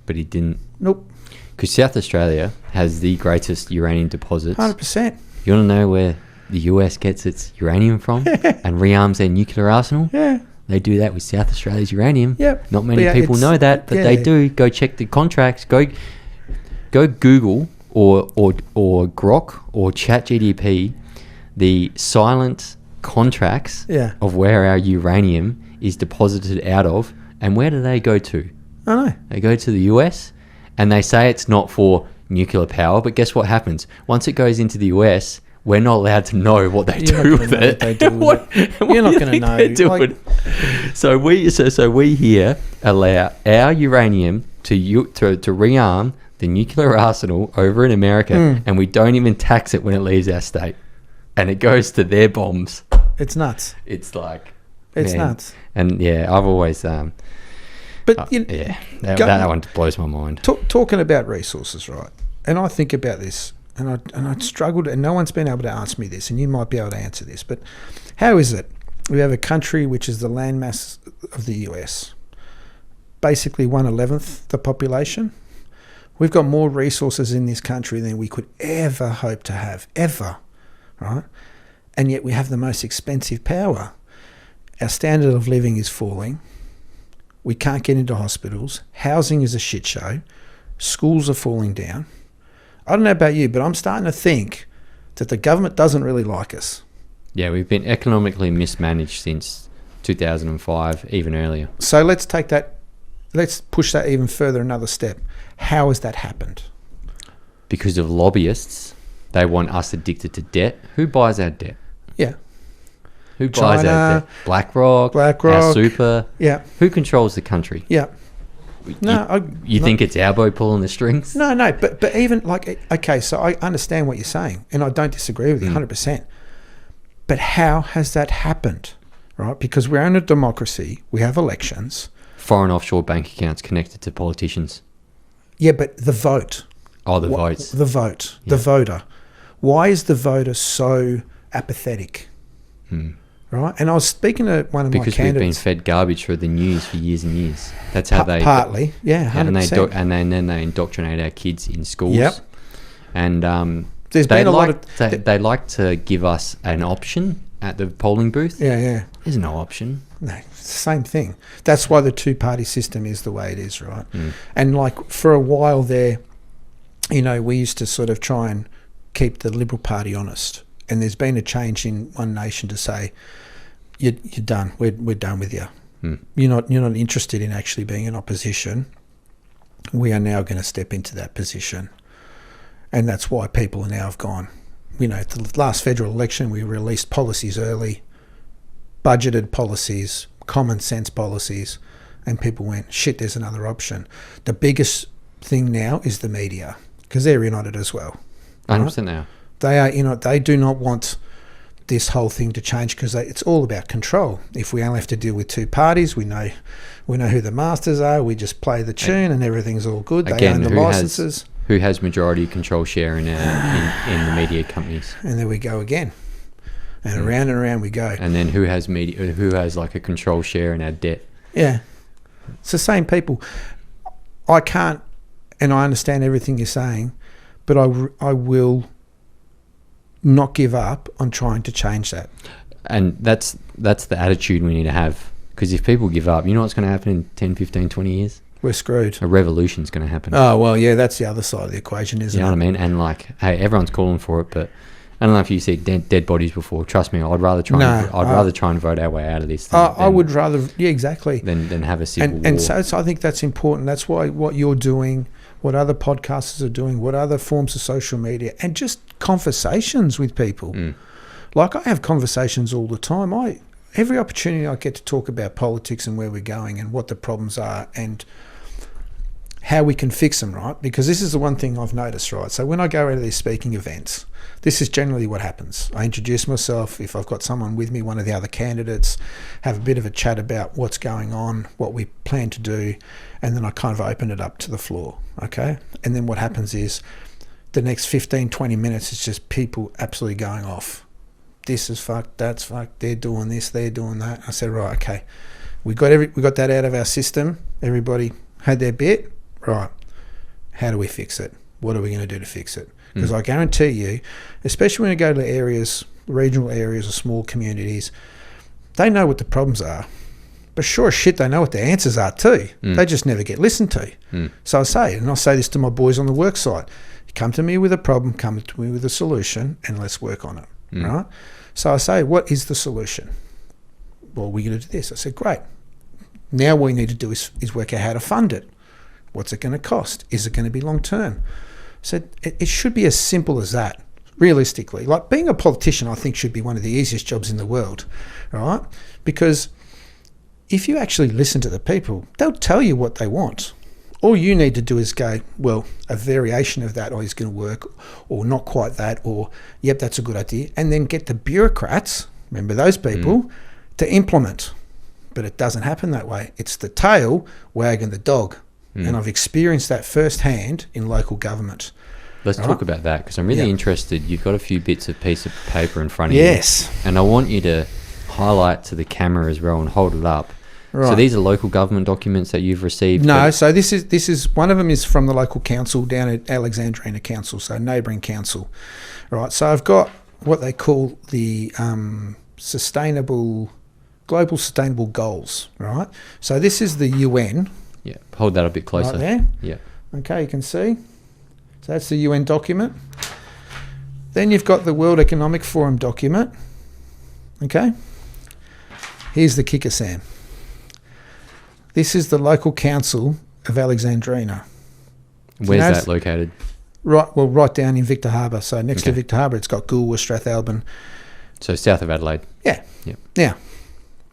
But he didn't. Nope. Because South Australia has the greatest uranium deposits. 100%. You want to know where the US gets its uranium from and rearms their nuclear arsenal? Yeah. They do that with South Australia's uranium. Yep. Not many But people know that, but they do. Go check the contracts. Go Google or Grok or ChatGDP the silent contracts of where our uranium is deposited out of, and where do they go to? I know. They go to the US, and they say it's not for nuclear power, but guess what happens? Once it goes into the US, we're not allowed to know what they do with it. You're not going to know. So we here allow our uranium to rearm the nuclear arsenal over in America, and we don't even tax it when it leaves our state, and it goes to their bombs. It's nuts. It's like it's nuts. And I've always that one blows my mind. Talking about resources, right? And I think about this, and I struggled, and no one's been able to answer me this, and you might be able to answer this. But how is it we have a country which is the landmass of the US, basically 1/11 the population? We've got more resources in this country than we could ever hope to have, ever, right? And yet we have the most expensive power. Our standard of living is falling. We can't get into hospitals. Housing is a shit show. Schools are falling down. I don't know about you, but I'm starting to think that the government doesn't really like us. Yeah, we've been economically mismanaged since 2005, even earlier. So let's push that even further another step. How has that happened? Because of lobbyists. They want us addicted to debt. Who buys our debt? Yeah. Who buys our debt? BlackRock, our super. Yeah. Who controls the country? Yeah. You think it's our boy pulling the strings? No, but even okay, so I understand what you're saying, and I don't disagree with you 100%. But how has that happened, right? Because we're in a democracy, we have elections. Foreign offshore bank accounts connected to politicians. Yeah, but the vote. Oh, the votes. The vote. Yeah. The voter. Why is the voter so apathetic? Right? And I was speaking to one of my candidates. Because we've been fed garbage through the news for years and years. That's how they... Partly, yeah, 100%. And then they indoctrinate our kids in schools. Yep. And there's been a lot of... They like to give us an option at the polling booth. Yeah. There's no option. No, it's the same thing. That's why the two-party system is the way it is, right? And for a while there, we used to sort of try and keep the Liberal Party honest. And there's been a change in One Nation to say, you're done. We're done with you. You're not interested in actually being in opposition. We are now going to step into that position. And that's why people now have gone. The last federal election, we released policies early, budgeted policies, common sense policies, and people went, shit, there's another option. The biggest thing now is the media, because they're in on it as well. 100% now. They are, they do not want this whole thing to change because it's all about control. If we only have to deal with two parties, we know who the masters are. We just play the tune and everything's all good. They own the licenses. Who has majority control share in the media companies? And there we go again. And around and around we go. And then who has like a control share in our debt? Yeah. It's the same people. I can't, and I understand everything you're saying, but I will not give up on trying to change that. And that's the attitude we need to have. Because if people give up, you know what's going to happen in 10, 15, 20 years? We're screwed. A revolution's going to happen. Oh, well, yeah, that's the other side of the equation, isn't it? You know what I mean? And like, hey, everyone's calling for it, but I don't know if you see dead bodies before. Trust me, I'd rather try and vote our way out of this. I would rather, yeah, exactly. Than have a civil war. And so I think that's important. That's why what you're doing, what other podcasters are doing, what other forms of social media, and just conversations with people. Like, I have conversations all the time. Every opportunity I get to talk about politics and where we're going and what the problems are and how we can fix them, right? Because this is the one thing I've noticed, right? So when I go out to these speaking events, this is generally what happens. I introduce myself. If I've got someone with me, one of the other candidates, have a bit of a chat about what's going on, what we plan to do, and then I kind of open it up to the floor, okay? And then what happens is the next 15, 20 minutes is just people absolutely going off. This is fucked, that's fucked, they're doing this, they're doing that. I said, right, okay, we got that out of our system. Everybody had their bit, right? How do we fix it? What are we going to do to fix it? Because I guarantee you, especially when you go to areas, regional areas or small communities, they know what the problems are. But sure as shit, they know what the answers are too. They just never get listened to. So I say this to my boys on the work site, come to me with a problem, come to me with a solution, and let's work on it, right? So I say, what is the solution? Well, we're going to do this. I said, great. Now what we need to do is work out how to fund it. What's it going to cost? Is it going to be long term? I said, it should be as simple as that, realistically. Like, being a politician, I think, should be one of the easiest jobs in the world, right? Because if you actually listen to the people, they'll tell you what they want. All you need to do is go, well, a variation of that is going to work, or not quite that, or, yep, that's a good idea. And then get the bureaucrats, remember those people, to implement. But it doesn't happen that way. It's the tail wagging the dog. And I've experienced that firsthand in local government. Let's talk about that, because I'm really interested. You've got a few bits of piece of paper in front of you. Yes. And I want you to highlight to the camera as well and hold it up. Right. So these are local government documents that you've received? No, so this is one of them is from the local council down at Alexandrina Council, so neighbouring council. Right, so I've got what they call the global sustainable goals, right? So this is the UN. Yeah, hold that a bit closer. Right there. Yeah. Okay, you can see. So that's the UN document. Then you've got the World Economic Forum document. Okay. Here's the kicker, Sam. This is the local council of Alexandrina. Where's that located? Right down in Victor Harbour. So next to Victor Harbour, it's got Goolwa, Strathalbyn. So south of Adelaide. Yeah. Yep. Now,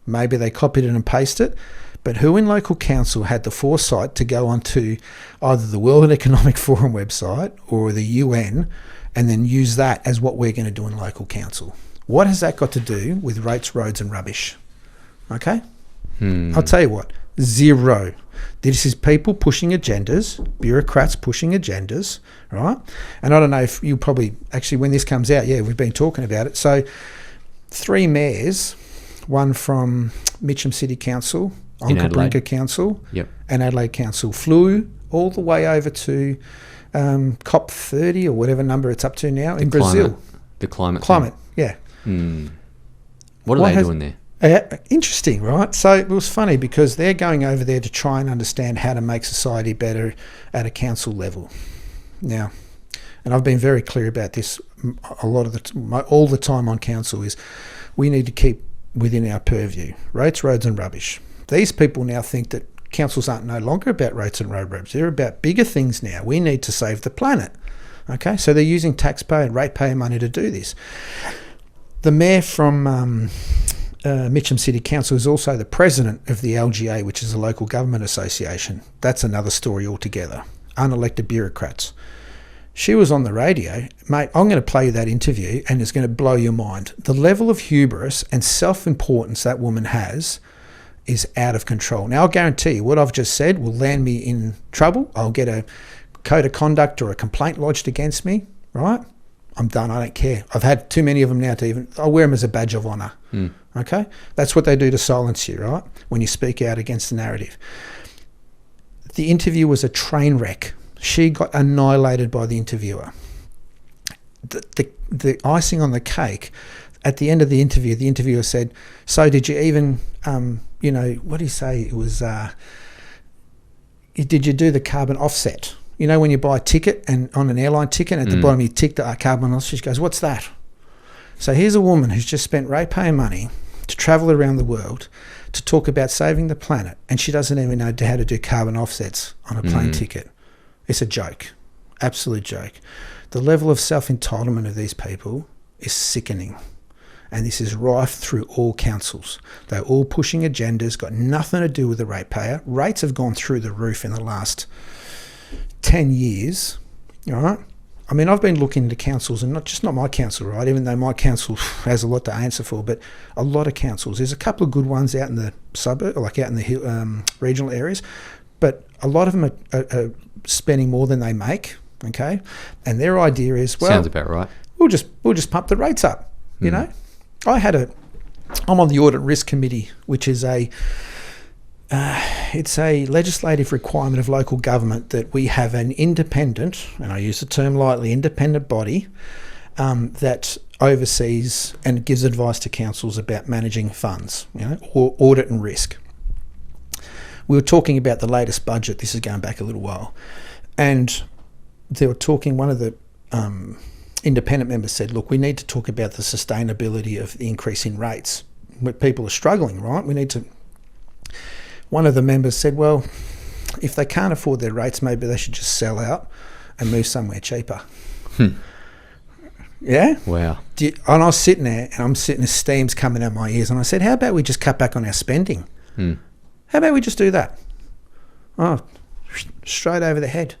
maybe they copied it and pasted it, but who in local council had the foresight to go onto either the World Economic Forum website or the UN and then use that as what we're going to do in local council? What has that got to do with rates, roads and rubbish? Okay? I'll tell you what. Zero. This is people pushing agendas, bureaucrats pushing agendas, right? And I don't know if you probably, actually when this comes out, we've been talking about it. So 3 mayors, one from Mitcham City Council, Onkaparinga Council, and Adelaide Council, flew all the way over to COP 30 or whatever number it's up to now in Brazil. The climate. Yeah. What are they doing there? Interesting, right? So it was funny because they're going over there to try and understand how to make society better at a council level. Now, and I've been very clear about this all the time on council, is we need to keep within our purview rates, roads and rubbish. These people now think that councils aren't no longer about rates and road rubbish. They're about bigger things now. We need to save the planet. Okay, so they're using taxpayer and ratepayer money to do this. The mayor from Mitcham City Council is also the president of the LGA, which is a local government association. That's another story altogether. Unelected bureaucrats. She was on the radio. Mate, I'm going to play you that interview and it's going to blow your mind. The level of hubris and self-importance that woman has is out of control. Now, I'll guarantee you what I've just said will land me in trouble. I'll get a code of conduct or a complaint lodged against me, right? I'm done. I don't care. I've had too many of them now to even... I'll wear them as a badge of honour. Okay? That's what they do to silence you, right? When you speak out against the narrative. The interview was a train wreck. She got annihilated by the interviewer. the icing on the cake, at the end of the interviewer said, "So did you even, what do you say? It was, did you do the carbon offset? You know, when you buy a ticket and on an airline ticket, at the bottom you tick the carbon offset." She goes, "What's that?" So here's a woman who's just spent ratepayer money to travel around the world to talk about saving the planet, and she doesn't even know how to do carbon offsets on a plane ticket. It's a joke, absolute joke. The level of self-entitlement of these people is sickening, and this is rife through all councils. They're all pushing agendas, got nothing to do with the ratepayer. Rates have gone through the roof in the last 10 years, all right? I mean, I've been looking into councils, and not my council, right? Even though my council has a lot to answer for, but a lot of councils. There's a couple of good ones out in the suburb, like out in the regional areas, but a lot of them are spending more than they make. Okay, and their idea is, well, sounds about right. We'll just pump the rates up. You know, I'm on the audit risk committee, which is it's a legislative requirement of local government that we have an independent, and I use the term lightly, independent body that oversees and gives advice to councils about managing funds, or audit and risk. We were talking about the latest budget. This is going back a little while, and they were talking, one of the independent members said, look, we need to talk about the sustainability of the increase in rates. Where people are struggling, right? We need to... One of the members said, well, if they can't afford their rates, maybe they should just sell out and move somewhere cheaper. Yeah? Wow. And I was sitting there, and I'm sitting, the steam's coming out my ears, and I said, how about we just cut back on our spending? How about we just do that? Oh, straight over the head.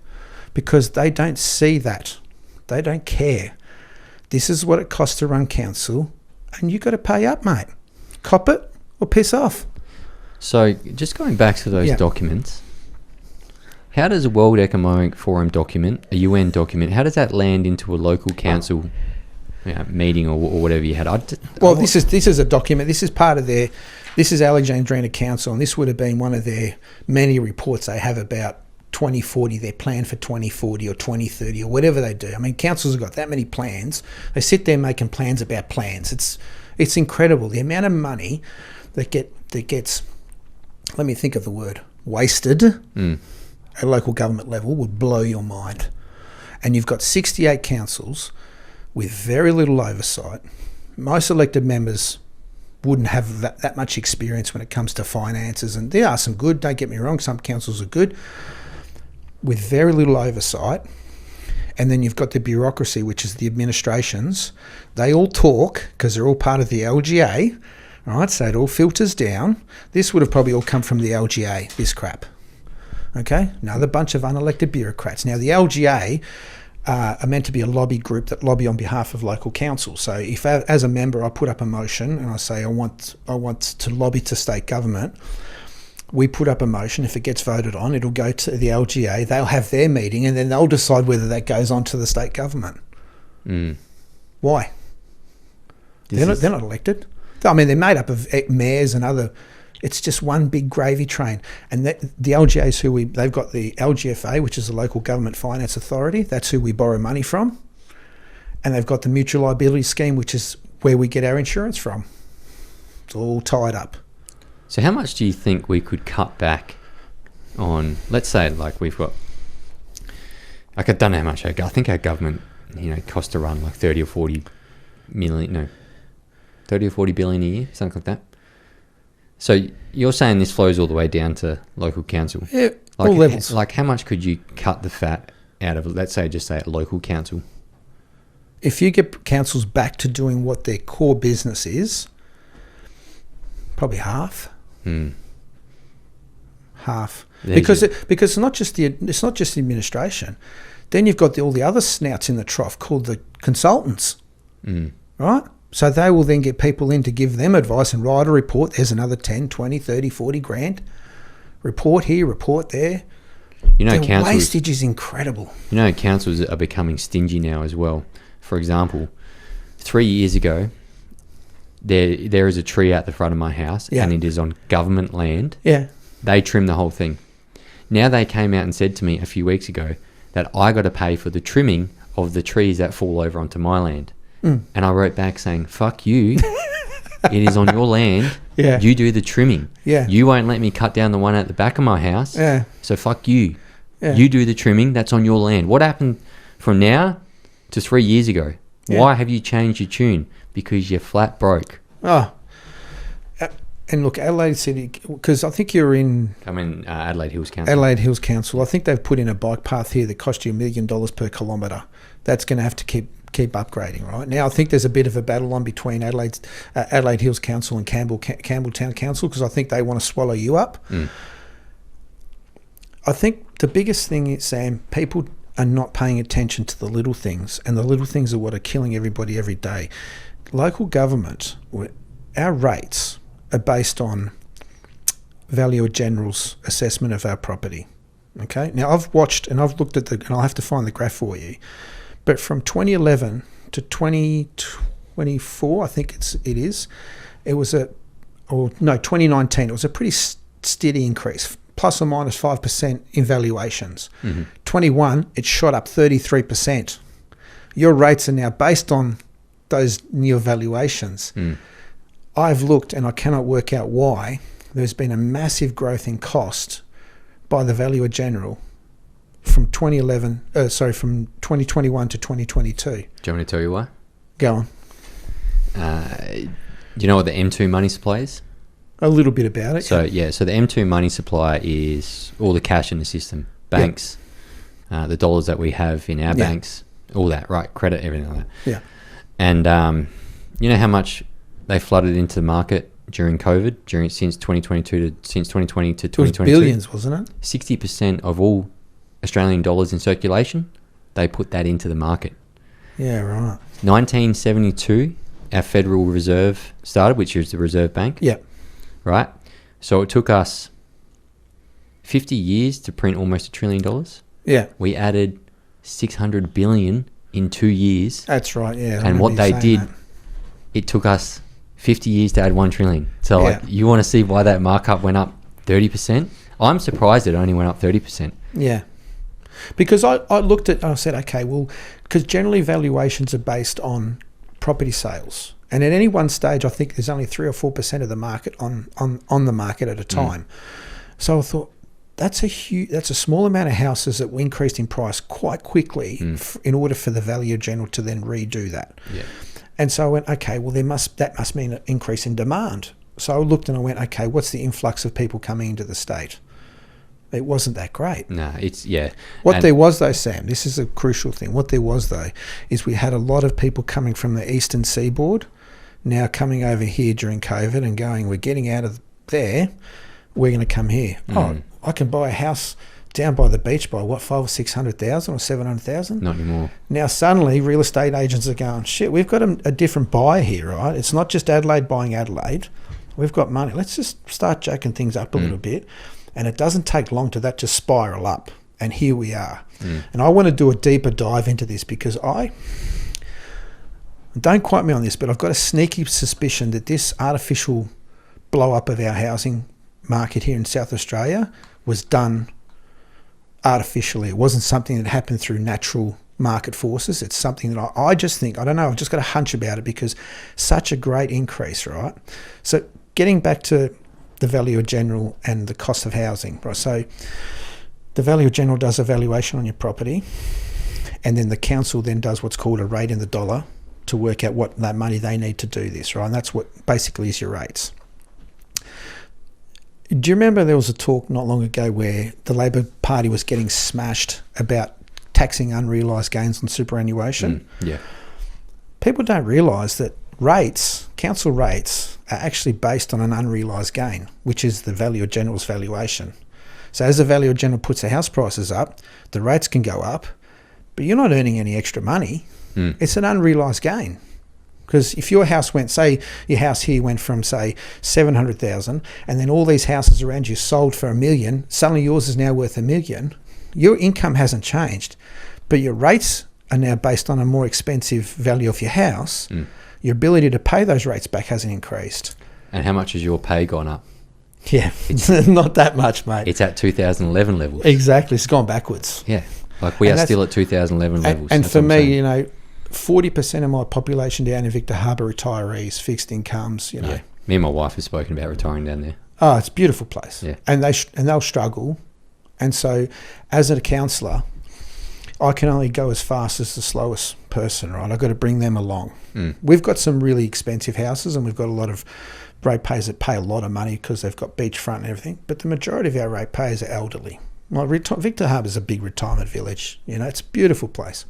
Because they don't see that. They don't care. This is what it costs to run council, and you got to pay up, mate. Cop it or piss off. So just going back to those documents, how does a World Economic Forum document, a UN document, how does that land into a local council meeting or whatever you had? This is a document. This is part of their... This is Alexandrina Council, and this would have been one of their many reports they have about 2040, their plan for 2040 or 2030 or whatever they do. I mean, councils have got that many plans. They sit there making plans about plans. It's incredible the amount of money that gets, let me think of the word, wasted at local government level would blow your mind. And you've got 68 councils with very little oversight. Most elected members wouldn't have that much experience when it comes to finances, and there are some good, don't get me wrong, some councils are good, with very little oversight. And then you've got the bureaucracy, which is the administrations. They all talk because they're all part of the LGA, right? So it all filters down. This would have probably all come from the LGA, this crap. Okay? Another bunch of unelected bureaucrats. Now, the LGA are meant to be a lobby group that lobby on behalf of local council. So if, as a member, I put up a motion and I say I want to lobby to state government, we put up a motion. If it gets voted on, it'll go to the LGA. They'll have their meeting, and then they'll decide whether that goes on to the state government. Why? They're not elected. I mean, they're made up of mayors and other... It's just one big gravy train. And the LGA is they've got the LGFA, which is the Local Government Finance Authority. That's who we borrow money from. And they've got the Mutual Liability Scheme, which is where we get our insurance from. It's all tied up. So how much do you think we could cut back on, let's say, like we've got, like I don't know how much, I think our government, costs to run like 30 or 40 billion a year, something like that. So you're saying this flows all the way down to local council? Yeah, all levels. Like how much could you cut the fat out of, let's say, just say a local council? If you get councils back to doing what their core business is, probably half. Half. Because it's not just the administration. Then you've got all the other snouts in the trough called the consultants. Right? So they will then get people in to give them advice and write a report. There's another 10, 20, 30, 40 grand. Report here, report there. The wastage is incredible. Councils are becoming stingy now as well. For example, 3 years ago, there is a tree out the front of my house, and it is on government land. Yeah. They trimmed the whole thing. Now they came out and said to me a few weeks ago that I got to pay for the trimming of the trees that fall over onto my land. Mm. And I wrote back saying, fuck you. It is on your land. Yeah. You do the trimming. Yeah. You won't let me cut down the one at the back of my house. Yeah. So fuck you. Yeah. You do the trimming. That's on your land. What happened from now to 3 years ago? Yeah. Why have you changed your tune? Because you're flat broke. Oh. And look, Adelaide City, because I think you're in I'm in Adelaide Hills Council. Adelaide Hills Council. I think they've put in a bike path here that costs you $1 million per kilometre. That's going to have to keep upgrading, right? Now, I think there's a bit of a battle on between Adelaide Hills Council and Campbelltown Council, because I think they want to swallow you up. Mm. I think the biggest thing is, Sam, people are not paying attention to the little things, and the little things are what are killing everybody every day. Local government, our rates are based on Valuer General's assessment of our property. Okay, now I've watched and I've looked at and I'll have to find the graph for you, but from 2011 to 2024, I think it was 2019, it was a pretty steady increase, plus or minus 5% in valuations. Mm-hmm. 21, it shot up 33%. Your rates are now based on those new valuations. Mm. I've looked and I cannot work out why there's been a massive growth in cost by the Valuer General from 2021 to 2022. Do you want me to tell you why? Go on. Do you know what the M2 money supply is? A little bit about it. So the M2 money supply is all the cash in the system, banks, the dollars that we have in our banks, all that, right? Credit, everything like that. Yeah. And you know how much they flooded into the market during COVID, since 2020 to 2022? It was billions, wasn't it? 60% of all Australian dollars in circulation, they put that into the market. Yeah, right. 1972, our Federal Reserve started, which is the Reserve Bank. Yeah. Right? So it took us 50 years to print almost $1 trillion. Yeah. We added 600 billion in 2 years. That's right, yeah. And what they did, it took us 50 years to add 1 trillion. So like, you want to see why that markup went up 30%? I'm surprised it only went up 30%. Yeah. Because I looked at, I said, okay, well, because generally valuations are based on property sales. And at any one stage, I think there's only 3 or 4% of the market on the market at a time. So I thought, that's a small amount of houses that increased in price quite quickly in order for the Valuer General to then redo that. Yeah. And so I went, okay, well, that must mean an increase in demand. So I looked and I went, okay, what's the influx of people coming into the state? It wasn't that great. No, What there was, though, Sam, this is a crucial thing. What there was, though, is we had a lot of people coming from the eastern seaboard now coming over here during COVID and going, we're getting out of there, we're going to come here. Oh, I can buy a house down by the beach by what, 500,000 or 600,000 or 700,000? Not anymore. Now suddenly real estate agents are going, shit, we've got a different buyer here, right? It's not just Adelaide buying Adelaide. We've got money. Let's just start jacking things up a little bit. And it doesn't take long to that just spiral up. And here we are. And I want to do a deeper dive into this because don't quote me on this, but I've got a sneaky suspicion that this artificial blow up of our housing market here in South Australia was done artificially. It wasn't something that happened through natural market forces. It's something that I just think, I don't know, I've just got a hunch about it because such a great increase, right? So getting back to the Valuer General and the cost of housing, right? So the Valuer General does a valuation on your property, and then the council then does what's called a rate in the dollar to work out what that money they need to do this, right? And that's what basically is your rates. Do you remember there was a talk not long ago where the Labor Party was getting smashed about taxing unrealised gains on superannuation? Yeah. People don't realise that rates, council rates, are actually based on an unrealised gain, which is the Valuer General's valuation. So as the Valuer General puts the house prices up, the rates can go up, but you're not earning any extra money. It's an unrealised gain. Because if your house went, say your house here went from, say, 700,000 and then all these houses around you sold for $1 million, suddenly yours is now worth $1 million, your income hasn't changed, but your rates are now based on a more expensive value of your house. Your ability to pay those rates back hasn't increased. And how much has your pay gone up? Yeah, it's not that much, mate. It's at 2011 levels. Exactly. It's gone backwards. Yeah. Like we And are that's- still at 2011 levels. And That's for what I'm me, saying. you know, 40% of my population down in Victor Harbour retirees, fixed incomes, you know. Yeah. Me and my wife have spoken about retiring down there. Oh, it's a beautiful place. Yeah. And they'll struggle. And so as a councillor, I can only go as fast as the slowest person, right? I've got to bring them along. We've got some really expensive houses, and we've got a lot of ratepayers that pay a lot of money because they've got beachfront and everything. But the majority of our ratepayers are elderly. Like Victor Harbour is a big retirement village. You know, it's a beautiful place.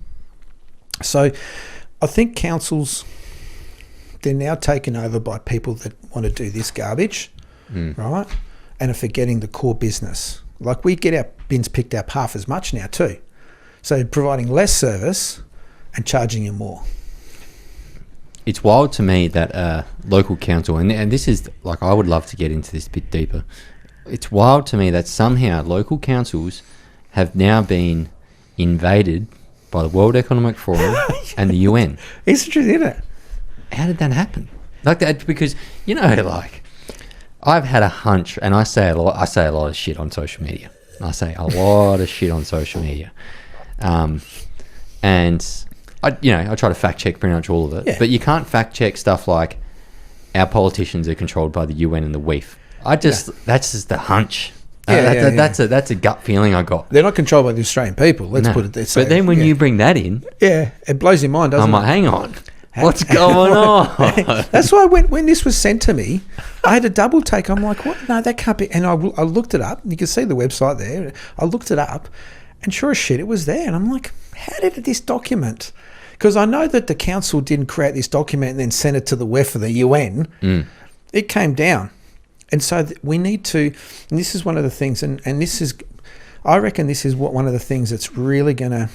So I think councils, they're now taken over by people that want to do this garbage, right? And are forgetting the core business. Like we get our bins picked up half as much now too. So providing less service and charging you more. It's wild to me that local council, and this is like, I would love to get into this a bit deeper. It's wild to me that somehow local councils have now been invaded by the World Economic Forum and the UN. It's true, isn't it? How did that happen? Like that, because, you know, like, I've had a hunch, and I say a lot of shit on social media. I say a lot of shit on social media. And I try to fact check pretty much all of it. Yeah. But you can't fact check stuff like our politicians are controlled by the UN and the WEF. That's just the hunch. That's a gut feeling I got. They're not controlled by the Australian people. Let's put it this way. But then when you bring that in, it blows your mind, doesn't I'm it? like, hang on, what's going on? That's why when this was sent to me, I had a double take. I'm like, what? No, that can't be. And I looked it up. You can see the website there. I looked it up, and sure as shit, it was there. And I'm like, how did this document? Because I know that the council didn't create this document and then send it to the WEF or the UN. It came down. And so we need to, and this is one of the things, and this is, I reckon this is one of the things that's really going to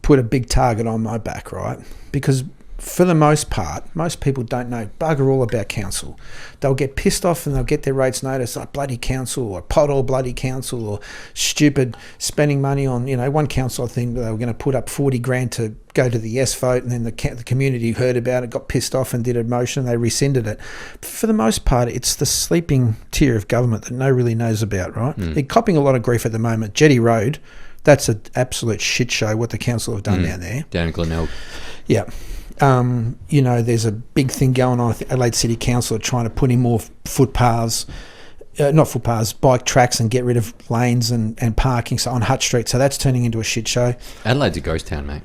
put a big target on my back, right? Because for the most part, most people don't know bugger all about council. They'll get pissed off and they'll get their rates noticed like bloody council or pothole bloody council or stupid spending money on, you know, one council I think they were going to put up 40 grand to go to the yes vote, and then the community heard about it, got pissed off and did a motion and they rescinded it. For the most part, it's the sleeping tier of government that no really knows about, right? They're copping a lot of grief at the moment. Jetty Road, that's an absolute shit show what the council have done down there. Down in Glenelg. Yeah. You know, there's a big thing going on. I think Adelaide City Council are trying to put in more footpaths, not footpaths, bike tracks, and get rid of lanes and parking on Hutt Street. So that's turning into a shit show. Adelaide's a ghost town, mate.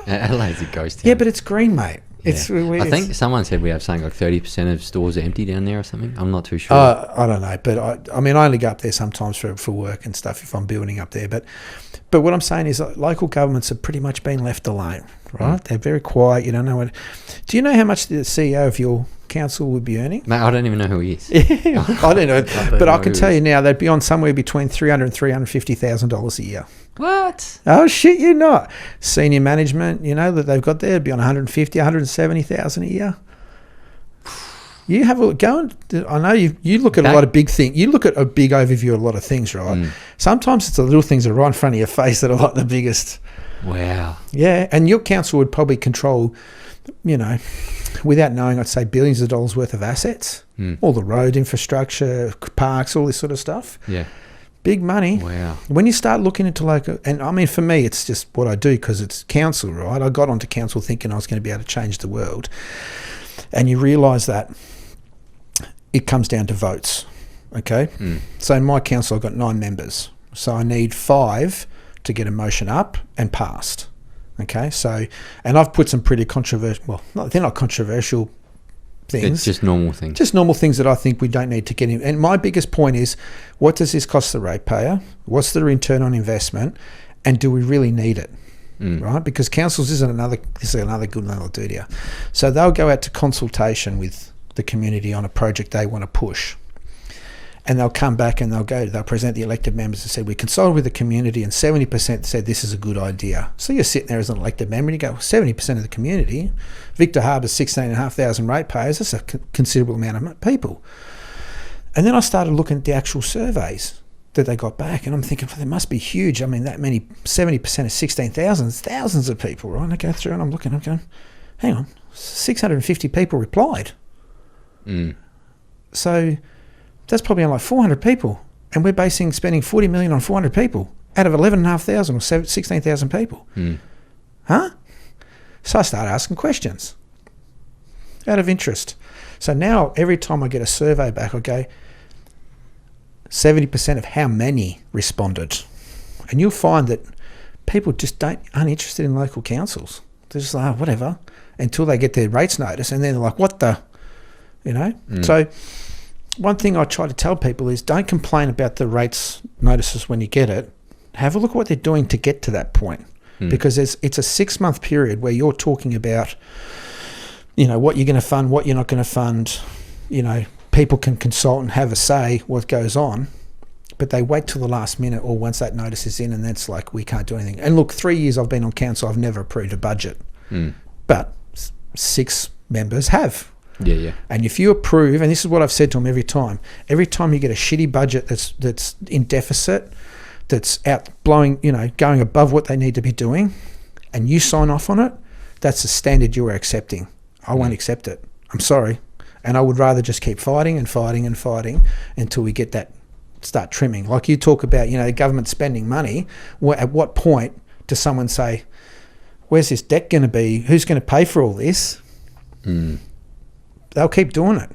Adelaide's a ghost town. Yeah, but it's green, mate. It's. I think someone said we have something like 30% of stores are empty down there or something. I'm not too sure. I don't know, but I mean, I only go up there sometimes for work and stuff if I'm building up there. But what I'm saying is, local governments have pretty much been left alone, right? They're very quiet. You don't know what. Do you know how much the CEO of your council would be earning? Mate, I don't even know who he is. I don't know, but I can tell you now they'd be on somewhere between $300,000 and $350,000 a year. What? Oh shit, you're not. Senior management, you know, that they've got there, would be on 150, 170,000 a year. You have a go and I know you look at a lot of big things. You look at a big overview of a lot of things, right? Sometimes it's the little things that are right in front of your face that are like the biggest. Wow. Yeah, and your council would probably control, you know, without knowing, I'd say billions of dollars worth of assets, all the road infrastructure, parks, all this sort of stuff. Yeah. Big money. Wow. When you start looking into local, and I mean, for me, it's just what I do because it's council, right? I got onto council thinking I was going to be able to change the world. And you realise that it comes down to votes, okay? So in my council, I've got 9 members. So I need 5 to get a motion up and passed, okay? So, and I've put some pretty controversial, well, they're not controversial things. It's just normal things. Just normal things that I think we don't need to get in. And my biggest point is, what does this cost the ratepayer? What's the return on investment? And do we really need it? Right? Because councils this is another good one they'll do to you. So they'll go out to consultation with the community on a project they want to push. And they'll come back and they'll present the elected members and say, we consulted with the community and 70% said this is a good idea. So you're sitting there as an elected member and you go, 70% of the community, Victor Harbour's 16,500 ratepayers, that's a considerable amount of people. And then I started looking at the actual surveys that they got back and I'm thinking, well, they must be huge. I mean, that many, 70% of 16,000, thousands of people, right? And I go through and I'm looking, I'm going, hang on, 650 people replied. So that's probably on like 400 people, and we're spending 40 million on 400 people. out of 11,500 or 16,000 people. Huh? So I started asking questions out of interest. So now every time I get a survey back, I go, 70% of how many responded. And you'll find that people just aren't interested in local councils. They're just like, whatever, until they get their rates notice, and then they're like, what the, So one thing I try to tell people is don't complain about the rates notices when you get it. Have a look at what they're doing to get to that point. Because it's a 6-month period where you're talking about, what you're going to fund, what you're not going to fund. People can consult and have a say what goes on, but they wait till the last minute or once that notice is in, and that's like, we can't do anything. And look, 3 years I've been on council, I've never approved a budget, but 6 members have. Yeah. And if you approve, and this is what I've said to them every time you get a shitty budget that's in deficit, that's out blowing, going above what they need to be doing, and you sign off on it, that's the standard you are accepting. I won't accept it. I'm sorry. And I would rather just keep fighting and fighting and fighting until we get that, start trimming. Like you talk about, the government spending money. At what point does someone say, where's this debt going to be? Who's going to pay for all this? They'll keep doing it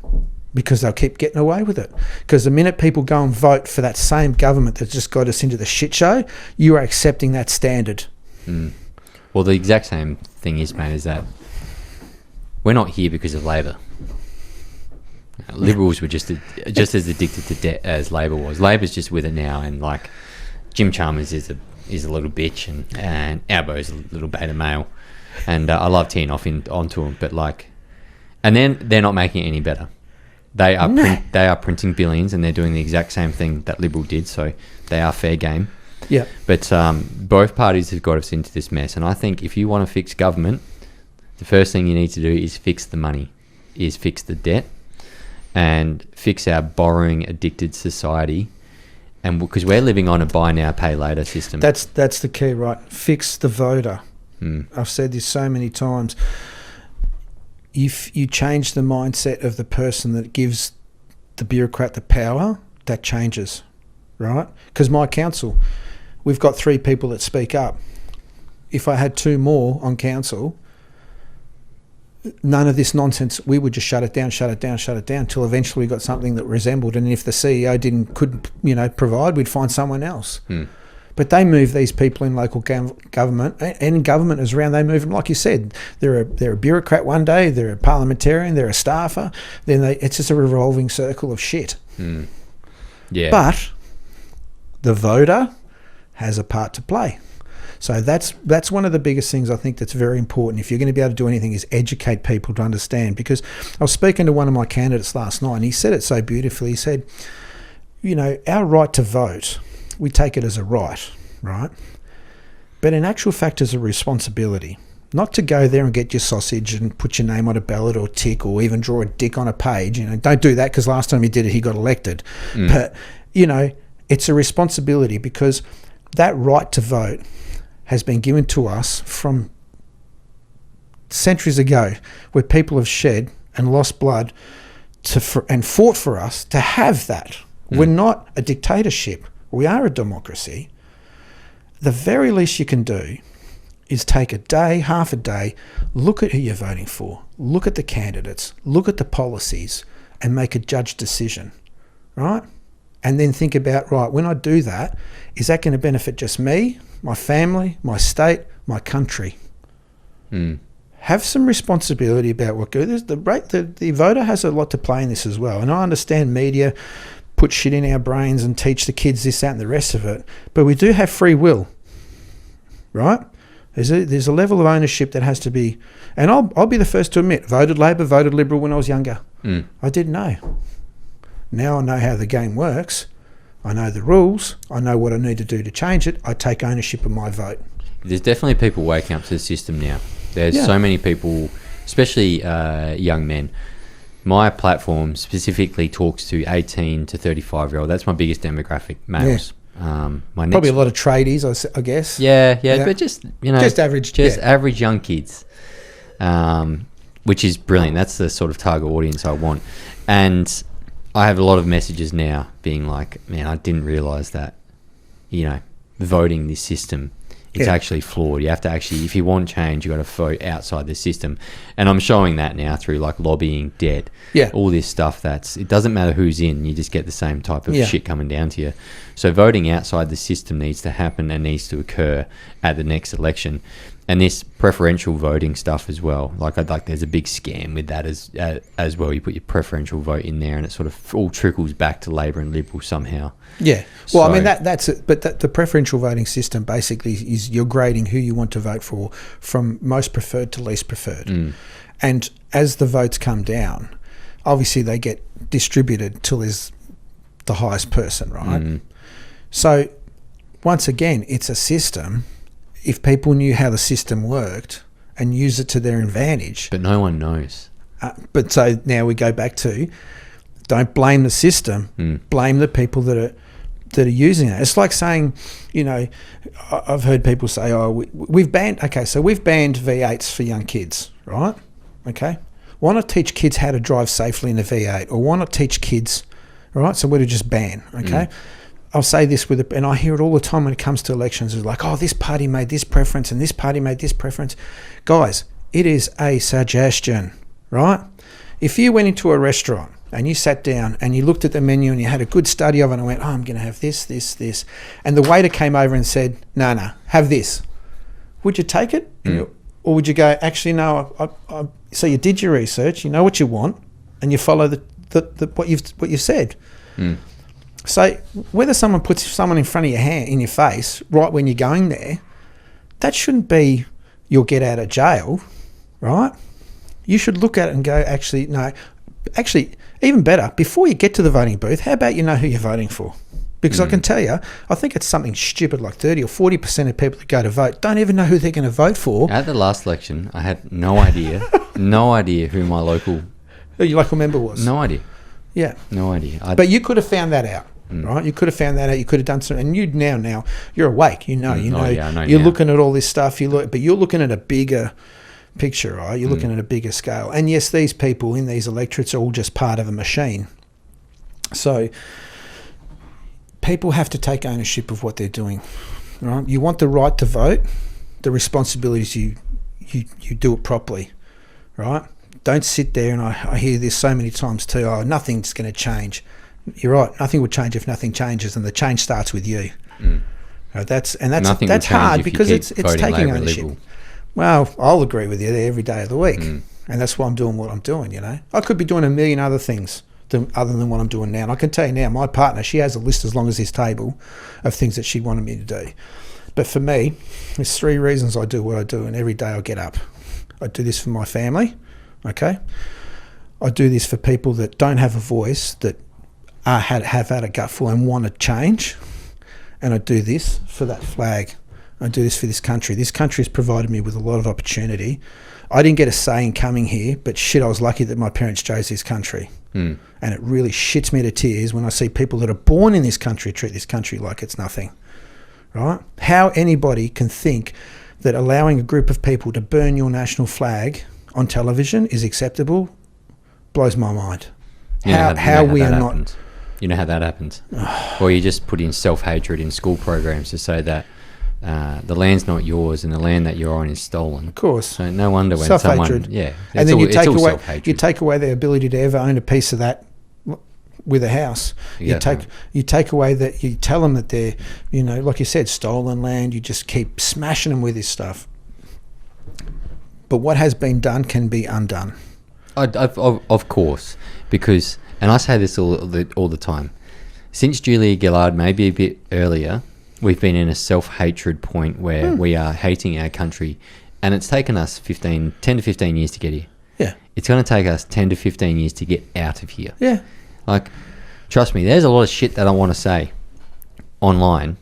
because they'll keep getting away with it. Because the minute people go and vote for that same government that just got us into the shit show, you are accepting that standard. Well, the exact same thing is, mate, is that we're not here because of Labor. Liberals were just as addicted to debt as Labor was. Labor's just with it now, and like Jim Chalmers is a little bitch, and Albo's a little beta male, and I love teeing off onto him, but like, and then they're not making it any better. They are printing billions, and they're doing the exact same thing that Liberal did, so they are fair game. Yeah. But both parties have got us into this mess, and I think if you want to fix government, the first thing you need to do is fix the money, is fix the debt, and fix our borrowing addicted society. And because we're living on a buy now, pay later system. That's the key, right? Fix the voter. I've said this so many times. If you change the mindset of the person that gives the bureaucrat the power, that changes, right? Because my council, we've got 3 people that speak up. If I had 2 more on council, none of this nonsense, we would just shut it down until eventually we got something that resembled. And if the CEO couldn't provide, we'd find someone else. But they move these people in local government, and government is around. They move them, like you said. They're a bureaucrat one day, they're a parliamentarian, they're a staffer. Then it's just a revolving circle of shit. Yeah. But the voter has a part to play. So that's one of the biggest things I think that's very important. If you're going to be able to do anything, is educate people to understand. Because I was speaking to one of my candidates last night, and he said it so beautifully. He said, our right to vote, we take it as a right? But in actual fact, it's a responsibility. Not to go there and get your sausage and put your name on a ballot or tick or even draw a dick on a page. Don't do that, because last time he did it, he got elected. But, it's a responsibility, because that right to vote has been given to us from centuries ago, where people have shed and lost blood and fought for us to have that. We're not a dictatorship. We are a democracy. The very least you can do is take a day, half a day, look at who you're voting for, look at the candidates, look at the policies, and make a judged decision, right? And then think about, right, when I do that, is that going to benefit just me, my family, my state, my country? Have some responsibility about what goes. The voter has a lot to play in this as well. And I understand media put shit in our brains and teach the kids this, that, and the rest of it. But we do have free will, right? There's a level of ownership that has to be, and I'll be the first to admit, voted Labor, voted Liberal when I was younger. I didn't know. Now I know how the game works. I know the rules. I know what I need to do to change it. I take ownership of my vote. There's definitely people waking up to the system now. There's so many people, especially young men. My platform specifically talks to 18 to 35-year-old. That's my biggest demographic, males. Probably a lot of tradies, I guess. Yeah, but just average young kids, which is brilliant. That's the sort of target audience I want. And I have a lot of messages now being like, man, I didn't realise that, voting this system. It's Yeah. actually flawed. You have to actually, if you want change, you've got to vote outside the system. And I'm showing that now through like lobbying, debt, Yeah. all this stuff. It doesn't matter who's in, you just get the same type of Yeah. shit coming down to you. So voting outside the system needs to happen and needs to occur at the next election. And this preferential voting stuff as well. Like there's a big scam with that as well. You put your preferential vote in there and it sort of all trickles back to Labor and Liberal somehow. Yeah. Well, I So- mean, that's it. But the preferential voting system basically is you're grading who you want to vote for from most preferred to least preferred. And as the votes come down, obviously they get distributed till there's the highest person, right? So once again, it's a system. If people knew how the system worked and use it to their advantage. But no one knows. But so now we go back to, don't blame the system, blame the people that are using it. It's like saying, you know, I've heard people say, oh, we've banned V8s for young kids, right? Okay. Why not teach kids how to drive safely in a V8? Or why not teach kids, right? So we're to just ban, okay? I'll say this and I hear it all the time when it comes to elections. It's like, oh, this party made this preference and this party made this preference. Guys, it is a suggestion, right? If you went into a restaurant and you sat down and you looked at the menu and you had a good study of it and went, oh, I'm going to have this, this, this. And the waiter came over and said, no, have this. Would you take it? Or would you go, actually, no, so you did your research, you know what you want, and you follow what you've said. So whether someone puts someone in front of your hand, in your face, right when you're going there, that shouldn't be you'll get out of jail, right? You should look at it and go, actually, no. Actually, even better, before you get to the voting booth, how about you know who you're voting for? Because I can tell you, I think it's something stupid like 30 or 40% of people that go to vote don't even know who they're going to vote for. At the last election, I had no idea, who my local... Who your local member was. No idea. Yeah. No idea. But you could have found that out. Right, you could have found that out. You could have done something, and you now you're awake. You know, I know you're now. looking at all this stuff. But you're looking at a bigger picture, right? You're looking at a bigger scale. And yes, these people in these electorates are all just part of a machine. So people have to take ownership of what they're doing. Right? You want the right to vote. The responsibility is you do it properly, right? Don't sit there, and I hear this so many times too. Oh, nothing's going to change. You're right. Nothing will change if nothing changes, and the change starts with you. That's hard because it's taking ownership. Liberal. Well, I'll agree with you there every day of the week, and that's why I'm doing what I'm doing. You know, I could be doing a million other things other than what I'm doing now. And I can tell you now, my partner, she has a list as long as this table of things that she wanted me to do. But for me, there's 3 reasons I do what I do, and every day I get up. I do this for my family. Okay, I do this for people that don't have a voice, that have had a gutful and want to change, and I do this for that flag. I do this for this country. This country has provided me with a lot of opportunity. I didn't get a say in coming here, but shit, I was lucky that my parents chose this country. And it really shits me to tears when I see people that are born in this country treat this country like it's nothing, right? How anybody can think that allowing a group of people to burn your national flag on television is acceptable blows my mind. How we are not... You know how that happens? Or you just put in self-hatred in school programs to say that the land's not yours and the land that you're on is stolen. Of course. So no wonder when self-hatred. someone... Yeah. And then you self-hatred. take away their ability to ever own a piece of that with a house. You take away that, you tell them that they're, you know, like you said, stolen land. You just keep smashing them with this stuff. But what has been done can be undone. Of course, because... And I say this all the time. Since Julia Gillard, maybe a bit earlier, we've been in a self-hatred point where we are hating our country, and it's taken us 10 to 15 years to get here. Yeah. It's going to take us 10 to 15 years to get out of here. Yeah. Like, trust me, there's a lot of shit that I want to say online,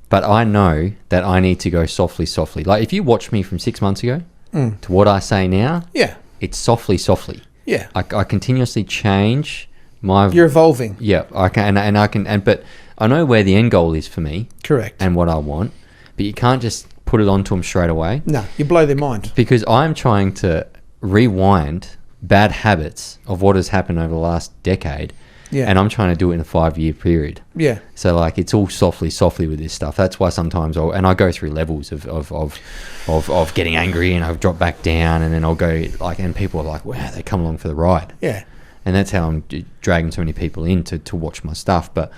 but I know that I need to go softly. Like, if you watch me from 6 months ago to what I say now, it's softly. Yeah, I continuously change my... You're evolving. Yeah, I can, but I know where the end goal is for me. Correct. And what I want, but you can't just put it onto them straight away. No, you blow their mind. Because I'm trying to rewind bad habits of what has happened over the last decade Yeah. And I'm trying to do it in a 5-year period. Yeah. So like it's all softly with this stuff. That's why sometimes I go through levels of getting angry, and I'll drop back down, and then I'll go like, and people are like, wow, they come along for the ride. Yeah. And that's how I'm dragging so many people in to watch my stuff. But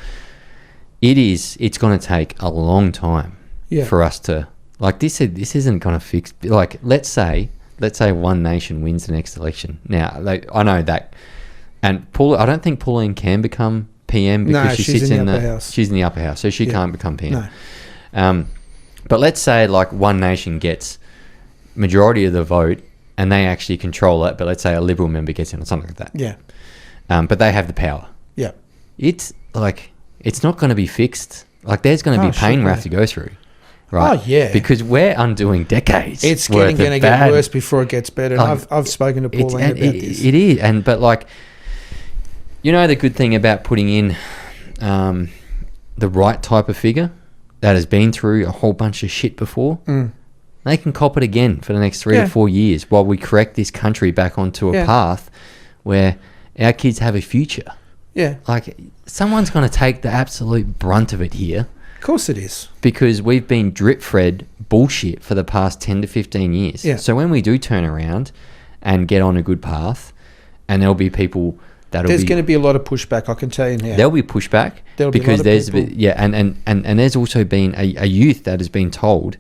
it's going to take a long time for us to, like, this isn't going to fix, like, let's say one nation wins the next election. Now, like, I know that, and I don't think Pauline can become PM because she sits in the upper house. She's in the upper house, so she can't become PM. No. But let's say like one nation gets majority of the vote and they actually control it, but let's say a Liberal member gets in or something like that. Yeah. But they have the power. Yeah. It's like, it's not going to be fixed. Like, there's going to be pain we have to go through. Right? Oh, yeah. Because we're undoing decades. It's going to get worse before it gets better. And I've spoken to Pauline about this. It is. But like, you know, the good thing about putting in the right type of figure that has been through a whole bunch of shit before, they can cop it again for the next 3 to 4 years while we correct this country back onto a path where our kids have a future. Yeah. Like, someone's going to take the absolute brunt of it here. Of course it is. Because we've been drip-fed bullshit for the past 10 to 15 years. Yeah. So when we do turn around and get on a good path, and there'll be people there's going to be a lot of pushback, I can tell you now. There'll be pushback. Because there's and there's also been a youth that has been told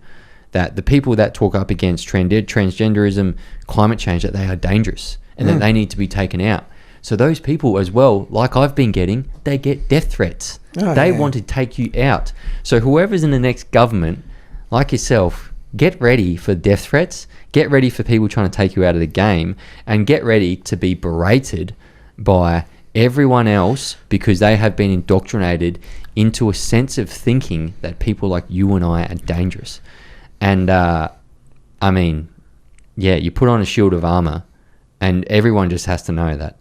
that the people that talk up against transgenderism, climate change, that they are dangerous and that they need to be taken out. So those people as well, like I've been getting, they get death threats. They want to take you out. So whoever's in the next government, like yourself, get ready for death threats, get ready for people trying to take you out of the game, and get ready to be berated by everyone else because they have been indoctrinated into a sense of thinking that people like you and I are dangerous. And, I mean, yeah, you put on a shield of armor, and everyone just has to know that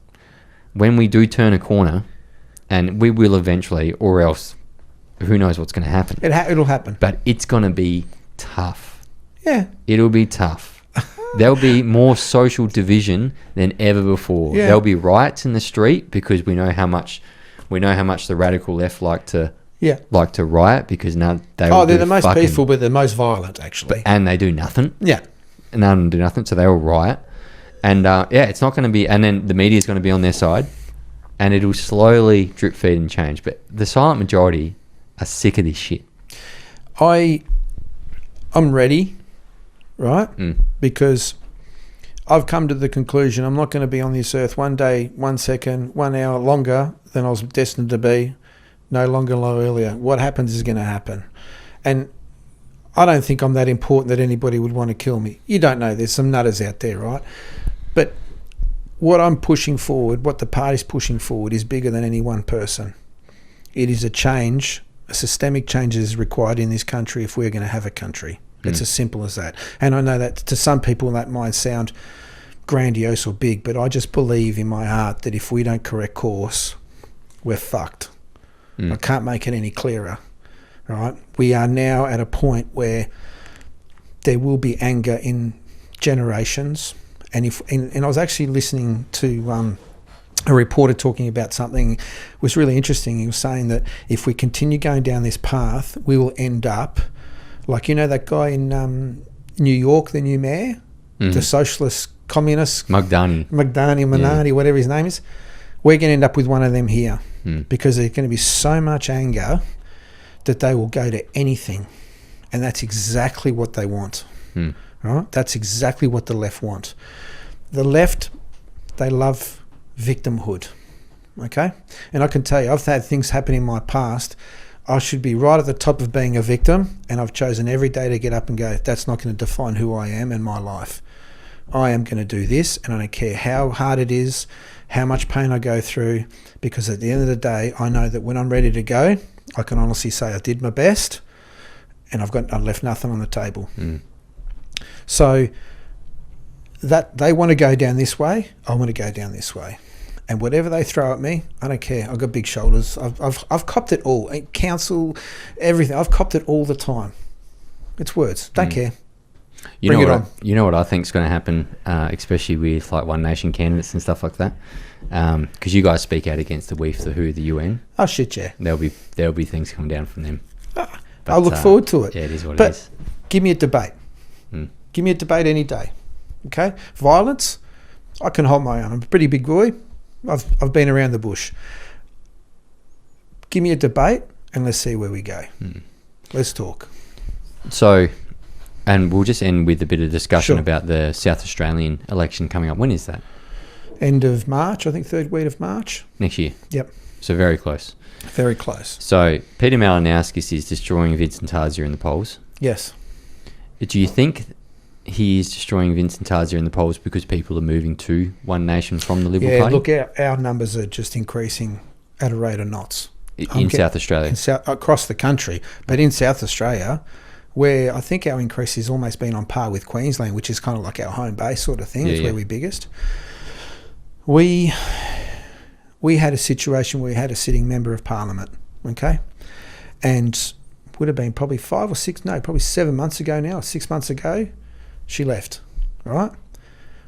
when we do turn a corner, and we will eventually, or else who knows what's going to happen. It'll happen. But it's going to be tough. Yeah. It'll be tough. There'll be more social division than ever before. Yeah. There'll be riots in the street because we know how much the radical left like to riot because now they're the most peaceful but the most violent, actually. And they do nothing. Yeah. And none of them do nothing, so they all riot. And it's not going to be, and then the media is going to be on their side, and it'll slowly drip feed and change. But the silent majority are sick of this shit. I'm ready, right? Because I've come to the conclusion I'm not going to be on this earth 1 day, 1 second, 1 hour longer than I was destined to be, no longer, no earlier. What happens is going to happen. And I don't think I'm that important that anybody would want to kill me. You don't know. There's some nutters out there, right? But what I'm pushing forward, what the party's pushing forward, is bigger than any one person. It is a change, a systemic change is required in this country if we're going to have a country. It's as simple as that. And I know that to some people that might sound grandiose or big, but I just believe in my heart that if we don't correct course, we're fucked. I can't make it any clearer, right? We are now at a point where there will be anger in generations. And I was actually listening to a reporter talking about something. It was really interesting. He was saying that if we continue going down this path, we will end up like, you know, that guy in New York, the new mayor, the socialist communist Manani, whatever his name is. We're going to end up with one of them here because there's going to be so much anger that they will go to anything, and that's exactly what they want. Right? That's exactly what the left want. The left, they love victimhood, okay? And I can tell you, I've had things happen in my past. I should be right at the top of being a victim, and I've chosen every day to get up and go, that's not going to define who I am and my life. I am going to do this, and I don't care how hard it is, how much pain I go through, because at the end of the day, I know that when I'm ready to go, I can honestly say I did my best, and I left nothing on the table. So that they want to go down this way, I want to go down this way, and whatever they throw at me, I don't care. I've got big shoulders. I've copped it all. Council, everything. I've copped it all the time. It's words. Don't care. Bring it on. You know what I think is going to happen, especially with like One Nation candidates and stuff like that, because you guys speak out against the WEF, the WHO, the UN. Oh shit, yeah. There'll be things coming down from them. But, I look forward to it. Yeah, it is what but it is. Give me a debate. Give me a debate any day. Okay, violence, I can hold my own. I'm a pretty big boy. I've been around the bush. Give me a debate and let's see where we go. Let's talk. So, and we'll just end with a bit of discussion Sure. about the South Australian election coming up. When is that? End of March, I think 3rd week of March. Next year. Yep. So very close. Very close. So Peter Malinowskis is destroying Vincent Tarzia in the polls. Yes. Do you think he is destroying Vincent Tarzia in the polls because people are moving to One Nation from the Liberal Party? Look, our numbers are just increasing at a rate of knots. In South Australia? Across the country. But in South Australia, where I think our increase has almost been on par with Queensland, which is kind of like our home base sort of thing. It's where we're biggest. We had a situation where we had a sitting member of parliament, okay? And would have been probably 7 months ago now, 6 months ago, she left, all right?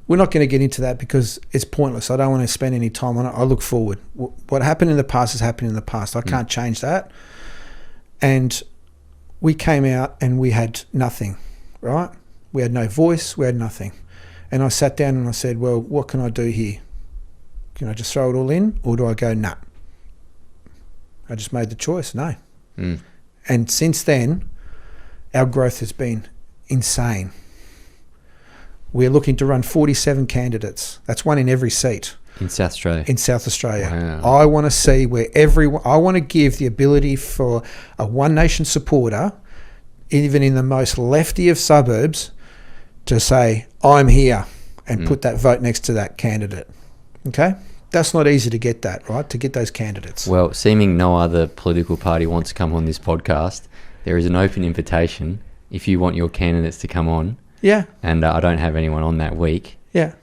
We're not going to get into that because it's pointless. I don't want to spend any time on it. I look forward. What happened in the past has happened in the past. I can't change that. And we came out and we had nothing, right? We had no voice. We had nothing. And I sat down and I said, well, what can I do here? Can I just throw it all in or do I go, nah? I just made the choice, no. And since then, our growth has been insane. We're looking to run 47 candidates. That's one in every seat. In South Australia? In South Australia. Wow. I want to see where I want to give the ability for a One Nation supporter, even in the most lefty of suburbs, to say, I'm here, and put that vote next to that candidate. Okay? That's not easy to get that, right? To get those candidates. Well, seeming no other political party wants to come on this podcast, there is an open invitation if you want your candidates to come on. Yeah. And I don't have anyone on that week. Yeah.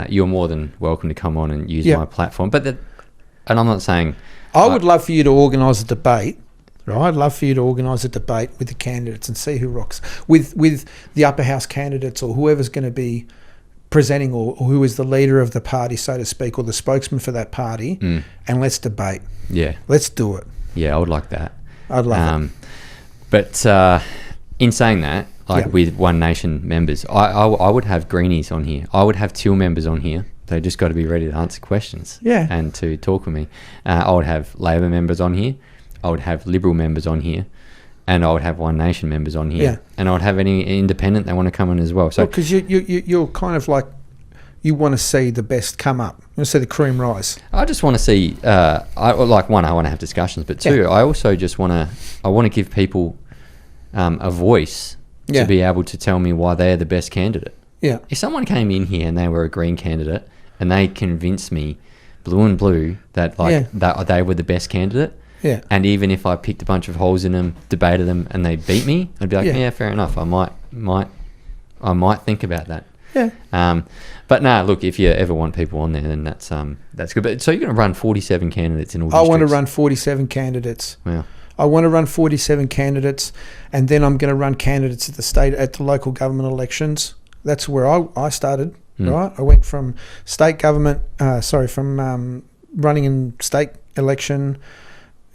You're more than welcome to come on and use my platform. And I'm not saying... I would love for you to organise a debate, right? I'd love for you to organise a debate with the candidates and see who rocks. With the upper house candidates or whoever's going to be presenting or who is the leader of the party, so to speak, or the spokesman for that party, and let's debate. Yeah. Let's do it. Yeah, I would like that. I'd love it. But in saying that, with One Nation members, I would have Greenies on here. I would have Teal members on here. They just got to be ready to answer questions and to talk with me. I would have Labor members on here. I would have Liberal members on here. And I would have One Nation members on here. Yeah. And I would have any independent that want to come in as well. So because you're kind of like, you want to see the best come up. You want to see the cream rise. I just want to see, I want to have discussions, but two, I also just want to give people a voice to be able to tell me why they're the best candidate. Yeah. If someone came in here and they were a Green candidate and they convinced me, blue and blue, that that they were the best candidate, and even if I picked a bunch of holes in them, debated them, and they beat me, I'd be like, yeah, fair enough. I might think about that. Yeah. But no, look, if you ever want people on there, then that's good. But so you're going to run 47 candidates in all districts? I want to run 47 candidates. Wow. I want to run 47 candidates, and then I'm going to run candidates at the local government elections. That's where I started, right? I went from state government, from running in state election,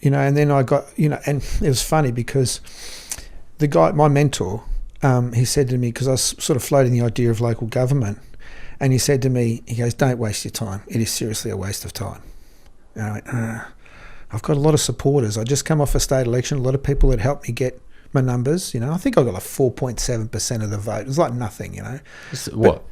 and then I got, and it was funny because the guy, my mentor, he said to me, because I was sort of floating the idea of local government, and he said to me, he goes, don't waste your time. It is seriously a waste of time. And I went, I've got a lot of supporters. I just come off a state election. A lot of people that helped me get my numbers. I think I got like 4.7% of the vote. It was like nothing. What?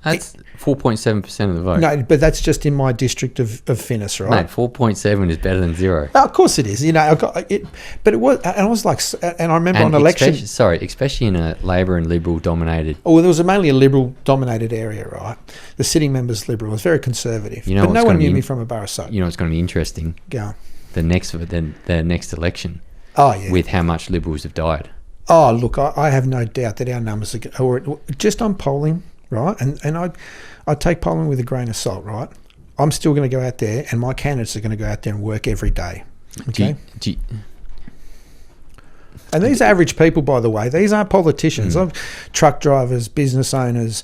That's 4.7% of the vote. No, but that's just in my district of Finnis, right? Mate, 4.7 is better than zero. Oh, of course it is. I got it, but it was, and I was like, and I remember on election. Especially in a Labor and Liberal dominated. Oh, well, there was mainly a Liberal dominated area, right? The sitting members Liberal. It was very conservative. But no one knew me from a borough soap. You know what's going to be interesting? Go. The next election. Oh yeah. With how much Liberals have died. Oh look, I have no doubt that our numbers are just on polling, right? And I take polling with a grain of salt, right? I'm still going to go out there, and my candidates are going to go out there and work every day. Okay. And these are average people, by the way. These aren't politicians. Truck drivers, business owners.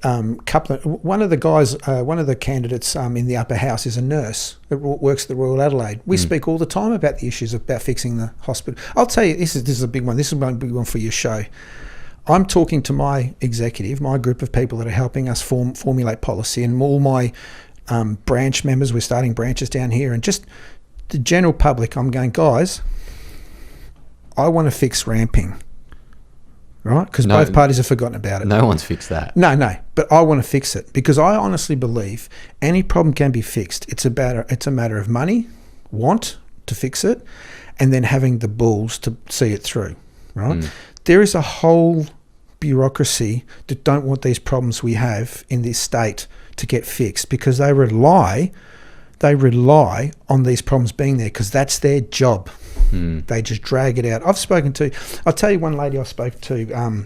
One of the candidates in the upper house is a nurse that works at the Royal Adelaide. We speak all the time about the issues about fixing the hospital. I'll tell you, this is a big one. This is one big one for your show. I'm talking to my executive, my group of people that are helping us formulate policy, and all my branch members. We're starting branches down here, and just the general public. I'm going, guys, I want to fix ramping, right? Because both parties have forgotten about it. No one's fixed that. No, but I want to fix it because I honestly believe any problem can be fixed. It's a matter of money, want to fix it, and then having the balls to see it through, right? There is a whole bureaucracy that don't want these problems we have in this state to get fixed because they rely on these problems being there because that's their job. They just drag it out. I'll tell you one lady I spoke to,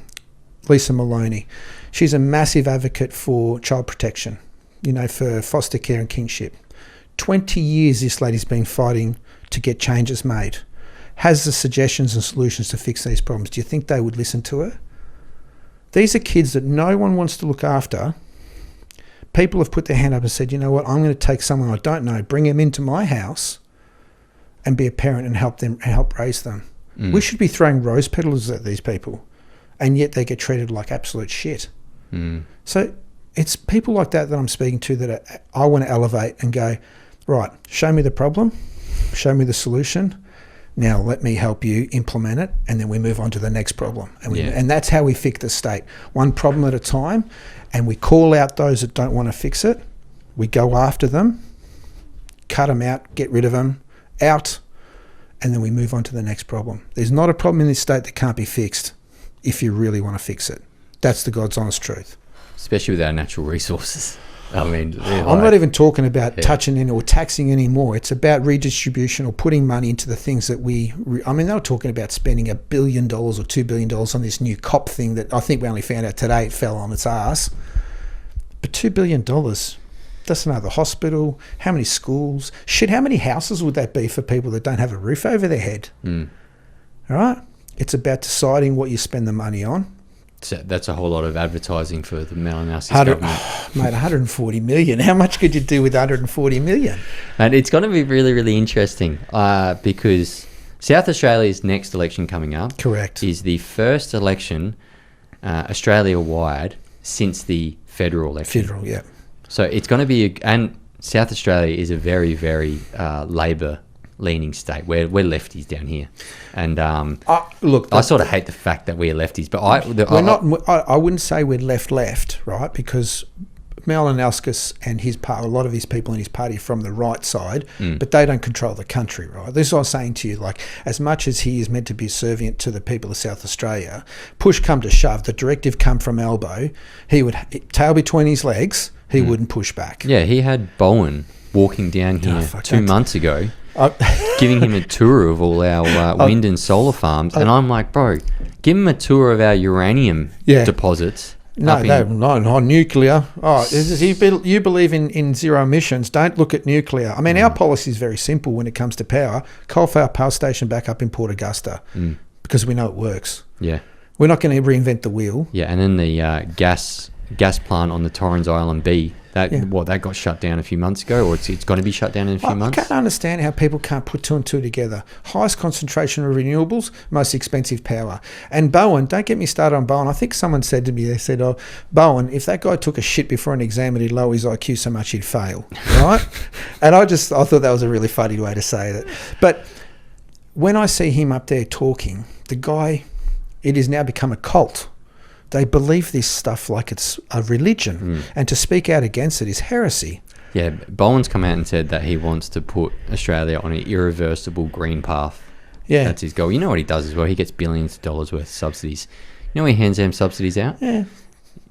Lisa Maloney. She's a massive advocate for child protection, for foster care and kingship. 20 years this lady's been fighting to get changes made. Has the suggestions and solutions to fix these problems. Do you think they would listen to her? These are kids that no one wants to look after. People have put their hand up and said, you know what, I'm going to take someone I don't know, bring them into my house and be a parent and help raise them. We should be throwing rose petals at these people, and yet they get treated like absolute shit. So it's people like that I'm speaking to that I want to elevate and go, right, show me the problem, show me the solution. Now let me help you implement it, and then we move on to the next problem. And that's how we fix the state, one problem at a time, and we call out those that don't want to fix it. We go after them, cut them out, get rid of them, out, and then we move on to the next problem. There's not a problem in this state that can't be fixed if you really want to fix it. That's the God's honest truth. Especially with our natural resources. I mean, I'm not even talking about touching in or taxing anymore. It's about redistribution or putting money into the things that they were talking about spending $1 billion or $2 billion on this new COP thing that I think we only found out today it fell on its ass. But $2 billion, that's another hospital. How many schools? Shit, how many houses would that be for people that don't have a roof over their head? All right? It's about deciding what you spend the money on. So that's a whole lot of advertising for the Malinowski government. Mate, 140 million. How much could you do with 140 million? And it's going to be really, really interesting because South Australia's next election coming up is the first election Australia-wide since the federal election. So it's going to be, and South Australia is a very, very Labor-leaning state. We're lefties down here, and look, I sort of hate the fact that we're lefties, but I wouldn't say we're left, right? Because Malinowski and a lot of his people in his party are from the right side, but they don't control the country, right? This is what I'm saying to you. Like, as much as he is meant to be servient to the people of South Australia, push come to shove, the directive come from elbow, he would tail between his legs. He wouldn't push back. Yeah, he had Bowen walking down here 2 months ago, giving him a tour of all our wind and solar farms, and I'm like, bro, give him a tour of our uranium deposits. No, nuclear. You believe in zero emissions. Don't look at nuclear. I mean, our policy is very simple when it comes to power. Coal-fired power station back up in Port Augusta because we know it works. Yeah. We're not going to reinvent the wheel. Yeah, and then the gas plant on the Torrens Island B, that got shut down a few months ago, or it's going to be shut down in a few months? I can't understand how people can't put two and two together. Highest concentration of renewables, most expensive power. And Bowen, don't get me started on Bowen. I think someone said to me, they said, Bowen, if that guy took a shit before an exam and he'd lower his IQ so much he'd fail, right? And I thought that was a really funny way to say it. But when I see him up there talking, the guy, it has now become a cult. They believe this stuff like it's a religion, and to speak out against it is heresy. Yeah, Bowen's come out and said that he wants to put Australia on an irreversible green path. Yeah. That's his goal. You know what he does as well? He gets billions of dollars worth of subsidies. You know he hands them subsidies out? Yeah.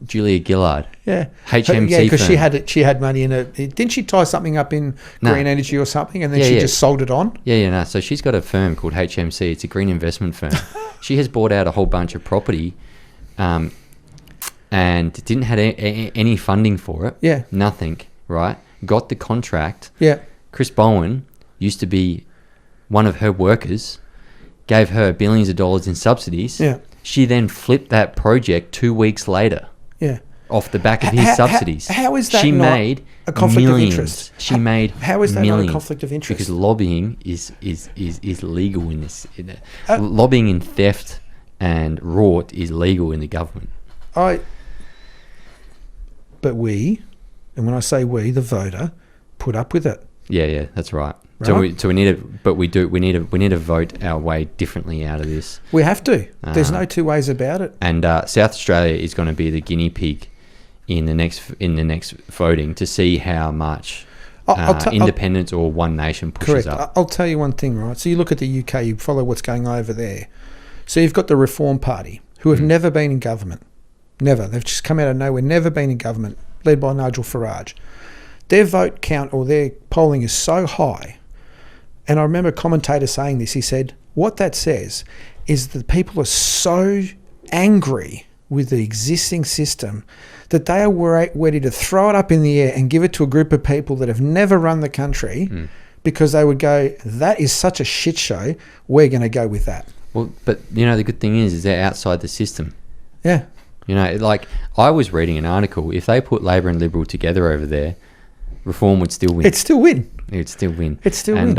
Julia Gillard. Yeah. HMC. Yeah, because she had money in it. Didn't she tie something up in green energy or something, and then she just sold it on? Yeah. So she's got a firm called HMC. It's a green investment firm. She has bought out a whole bunch of property and didn't have any funding for it. Yeah. Nothing, right? Got the contract. Yeah. Chris Bowen used to be one of her workers, gave her billions of dollars in subsidies. Yeah. She then flipped that project 2 weeks later Yeah. off the back of his subsidies. How is that she not made a conflict millions. of interest? She made How is that millions not a conflict of interest? because lobbying is legal in this. Lobbying and theft and rort is legal in the government. But we, and when I say we, the voter, put up with it. Yeah, that's right. Right? So we need to, but we need to vote our way differently out of this. We have to. There's no two ways about it. And South Australia is going to be the guinea pig in the next voting to see how much independence or one nation pushes up. I'll tell you one thing, right? So you look at the UK, you follow what's going on over there. So you've got the Reform Party, who have never been in government. Never. They've just come out of nowhere, never been in government, led by Nigel Farage. Their vote count or their polling is so high. And I remember a commentator saying this. He said, what that says is that people are so angry with the existing system that they are ready to throw it up in the air and give it to a group of people that have never run the country because they would go, that is such a shit show, we're going to go with that. Well, but, the good thing is they're outside the system. Yeah. Like I was reading an article, if they put Labor and Liberal together over there, Reform would still win. It'd still win. It'd still win. And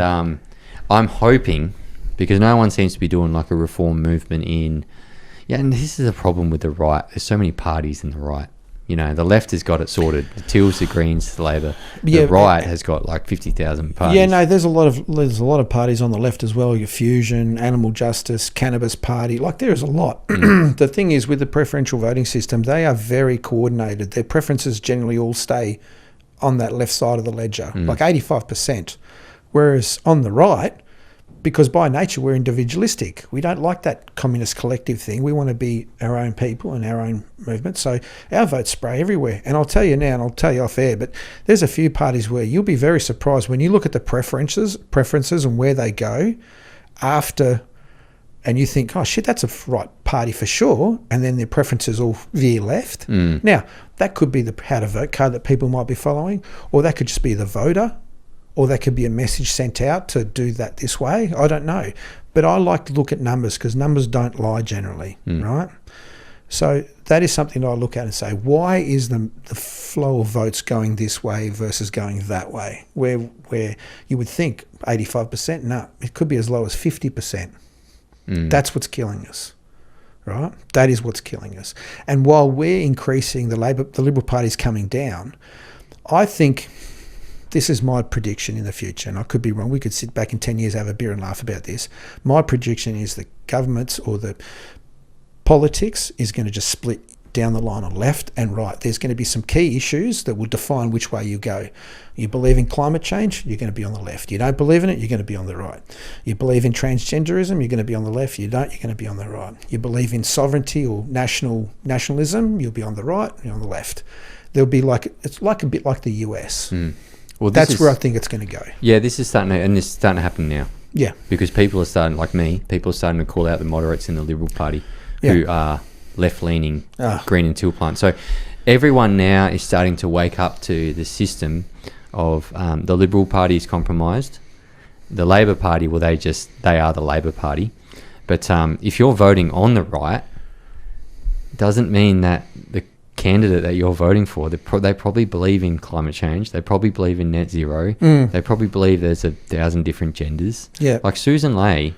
I'm hoping, because no one seems to be doing like a reform movement and this is a problem with the right. There's so many parties in the right. The left has got it sorted. The Teals, the Greens, the Labor. The right has got like 50,000 parties. Yeah, no, there's a lot of parties on the left as well. Your Fusion, Animal Justice, Cannabis Party. Like there is a lot. The thing is with the preferential voting system, they are very coordinated. Their preferences generally all stay on that left side of the ledger, like 85%. Whereas on the right, because by nature we're individualistic, we don't like that communist collective thing. We want to be our own people and our own movement. So our votes spray everywhere. And I'll tell you now, and I'll tell you off air, but there's a few parties where you'll be very surprised when you look at the preferences and where they go after, and you think, oh shit, that's a right party for sure. And then their preferences all veer left. Now, that could be the how to vote card that people might be following, or that could just be the voter, or that could be a message sent out to do that this way. I don't know. But I like to look at numbers because numbers don't lie generally, right? So that is something that I look at and say, why is the flow of votes going this way versus going that way? Where you would think 85%, no, it could be as low as 50%. That's what's killing us, right? That is what's killing us. And while we're increasing, the Liberal Party's coming down, I think... this is my prediction in the future, and I could be wrong. We could sit back in 10 years, have a beer and laugh about this. My prediction is that governments or the politics is going to just split down the line on left and right. There's going to be some key issues that will define which way you go. You believe in climate change, you're going to be on the left. You don't believe in it, you're going to be on the right. You believe in transgenderism, you're going to be on the left. You don't, you're going to be on the right. You believe in sovereignty or nationalism, you'll be on the right, you're on the left. There'll be it's like a bit like the US. Well, that's where I think it's going to go. Yeah, this is starting to happen now. Yeah. Because people are starting, like me, people are starting to call out the moderates in the Liberal Party who are left-leaning green and teal plant. So everyone now is starting to wake up to the system of the Liberal Party is compromised. The Labor Party, well, they are the Labor Party. But if you're voting on the right, doesn't mean that the candidate that you're voting for, they probably believe in climate change. They probably believe in net zero. They probably believe there's 1,000 different genders. Yeah. Like Susan Ley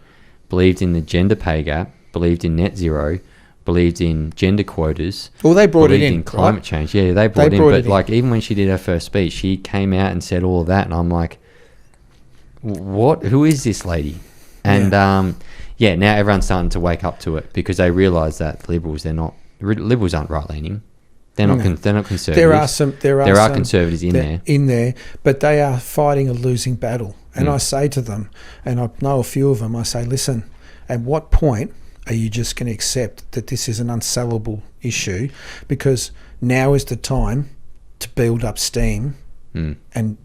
believed in the gender pay gap, believed in net zero, believed in gender quotas. Well, they brought it in climate change. Yeah, they brought it in. But like even when she did her first speech, she came out and said all of that, and I'm like, what? Who is this lady? And now everyone's starting to wake up to it because they realise that liberals aren't right leaning. They're not conservatives. There are conservatives in there, but they are fighting a losing battle. And I say to them, and I know a few of them, I say, listen, at what point are you just going to accept that this is an unsellable issue? Because now is the time to build up steam and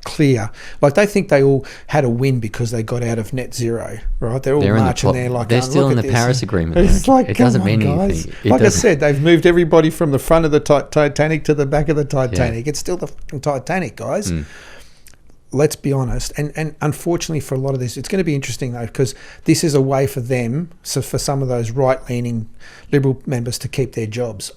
clear. Like they think they all had a win because they got out of net zero, right? They're all marching there like they're still in the Paris Agreement. It's like, it doesn't mean anything. Like I said, they've moved everybody from the front of the Titanic to the back of the Titanic. It's still the fucking Titanic, guys. let's be honest, and unfortunately for a lot of this, it's going to be interesting though, because this is a way for them, so for some of those right-leaning Liberal members to keep their jobs.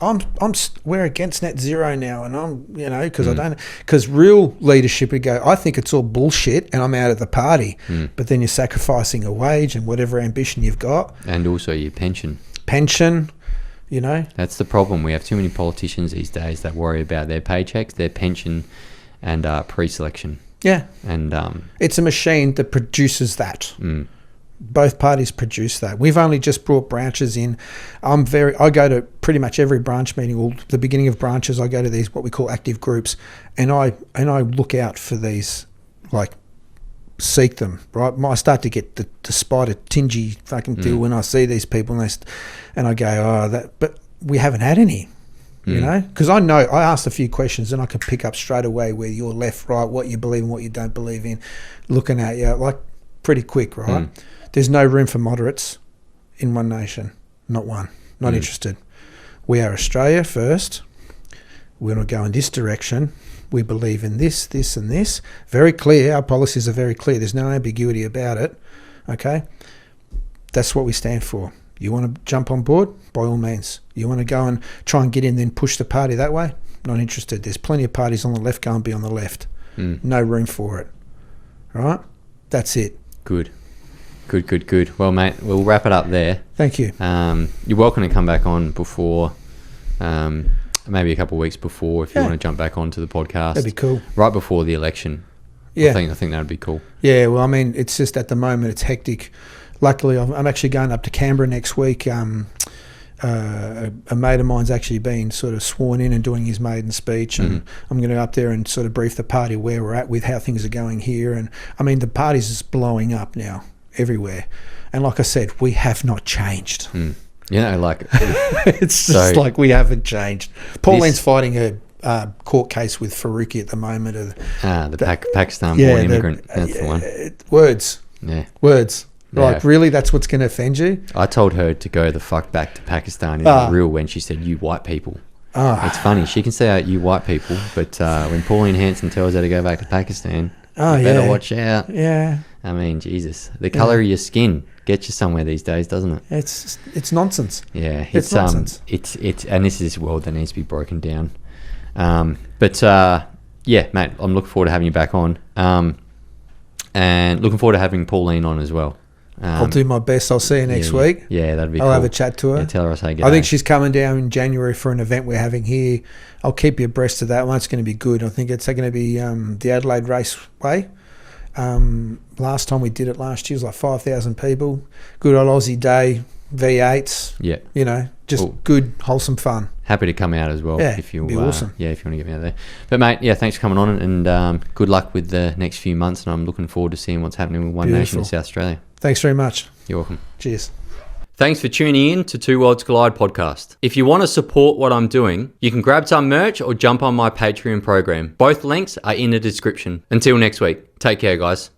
We're against net zero now, and because real leadership would go, I think it's all bullshit, and I'm out of the party. But then you're sacrificing a wage and whatever ambition you've got, and also your pension. That's the problem. We have too many politicians these days that worry about their paychecks, their pension, and pre-selection. Yeah, and it's a machine that produces that. Both parties produce that. We've only just brought branches in. I go to pretty much every branch meeting, or the beginning of branches. I go to these what we call active groups, and I look out for these, like, seek them. Right, I start to get the spider tingy fucking deal when I see these people, and I go, but we haven't had any. Because I asked a few questions and I can pick up straight away where you're left, right, what you believe and what you don't believe in, looking at you, like, pretty quick, right? There's no room for moderates in One Nation. Not one. Not interested. We are Australia first. We're going to go in this direction. We believe in this, this and this. Very clear. Our policies are very clear. There's no ambiguity about it. Okay? That's what we stand for. You want to jump on board? By all means. You want to go and try and get in, then push the party that way? Not interested. There's plenty of parties on the left. Go and be on the left. No room for it. All right? That's it. Good. Well, mate, we'll wrap it up there. Thank you. You're welcome to come back on before, maybe a couple of weeks before, if you want to jump back onto the podcast. That'd be cool. Right before the election. Yeah. I think that'd be cool. Yeah, well, I mean, it's just at the moment it's hectic. Luckily, I'm actually going up to Canberra next week. A mate of mine's actually been sort of sworn in and doing his maiden speech, and I'm going to go up there and sort of brief the party where we're at with how things are going here. And I mean, the party's just blowing up now everywhere. And like I said, we have not changed. It's just like we haven't changed. Pauline's fighting a court case with Faruqi at the moment. Pakistan-born immigrant. That's the one. Words. Yeah. Words. Like, really, that's what's going to offend you? I told her to go the fuck back to Pakistan in real when she said, you white people. It's funny. She can say, you white people, but when Pauline Hanson tells her to go back to Pakistan, you better watch out. Yeah. I mean, Jesus. The colour of your skin gets you somewhere these days, doesn't it? It's nonsense. Yeah. It's nonsense. And this is this world that needs to be broken down. Yeah, mate, I'm looking forward to having you back on. And looking forward to having Pauline on as well. I'll do my best. I'll see you next week. Yeah, that'd be cool. I'll have a chat to her. Yeah, tell her I say good I think she's coming down in January for an event we're having here. I'll keep you abreast of that one. It's going to be good. I think it's going to be the Adelaide Raceway. Last time we did it last year was like 5,000 people. Good old Aussie day, V8s. Yeah. Just good, wholesome fun. Happy to come out as well. Yeah, if you be awesome. Yeah, if you want to get me out there. But mate, thanks for coming on, and good luck with the next few months. And I'm looking forward to seeing what's happening with One Nation in South Australia. Thanks very much. You're welcome. Cheers. Thanks for tuning in to Two Worlds Collide podcast. If you want to support what I'm doing, you can grab some merch or jump on my Patreon program. Both links are in the description. Until next week, take care, guys.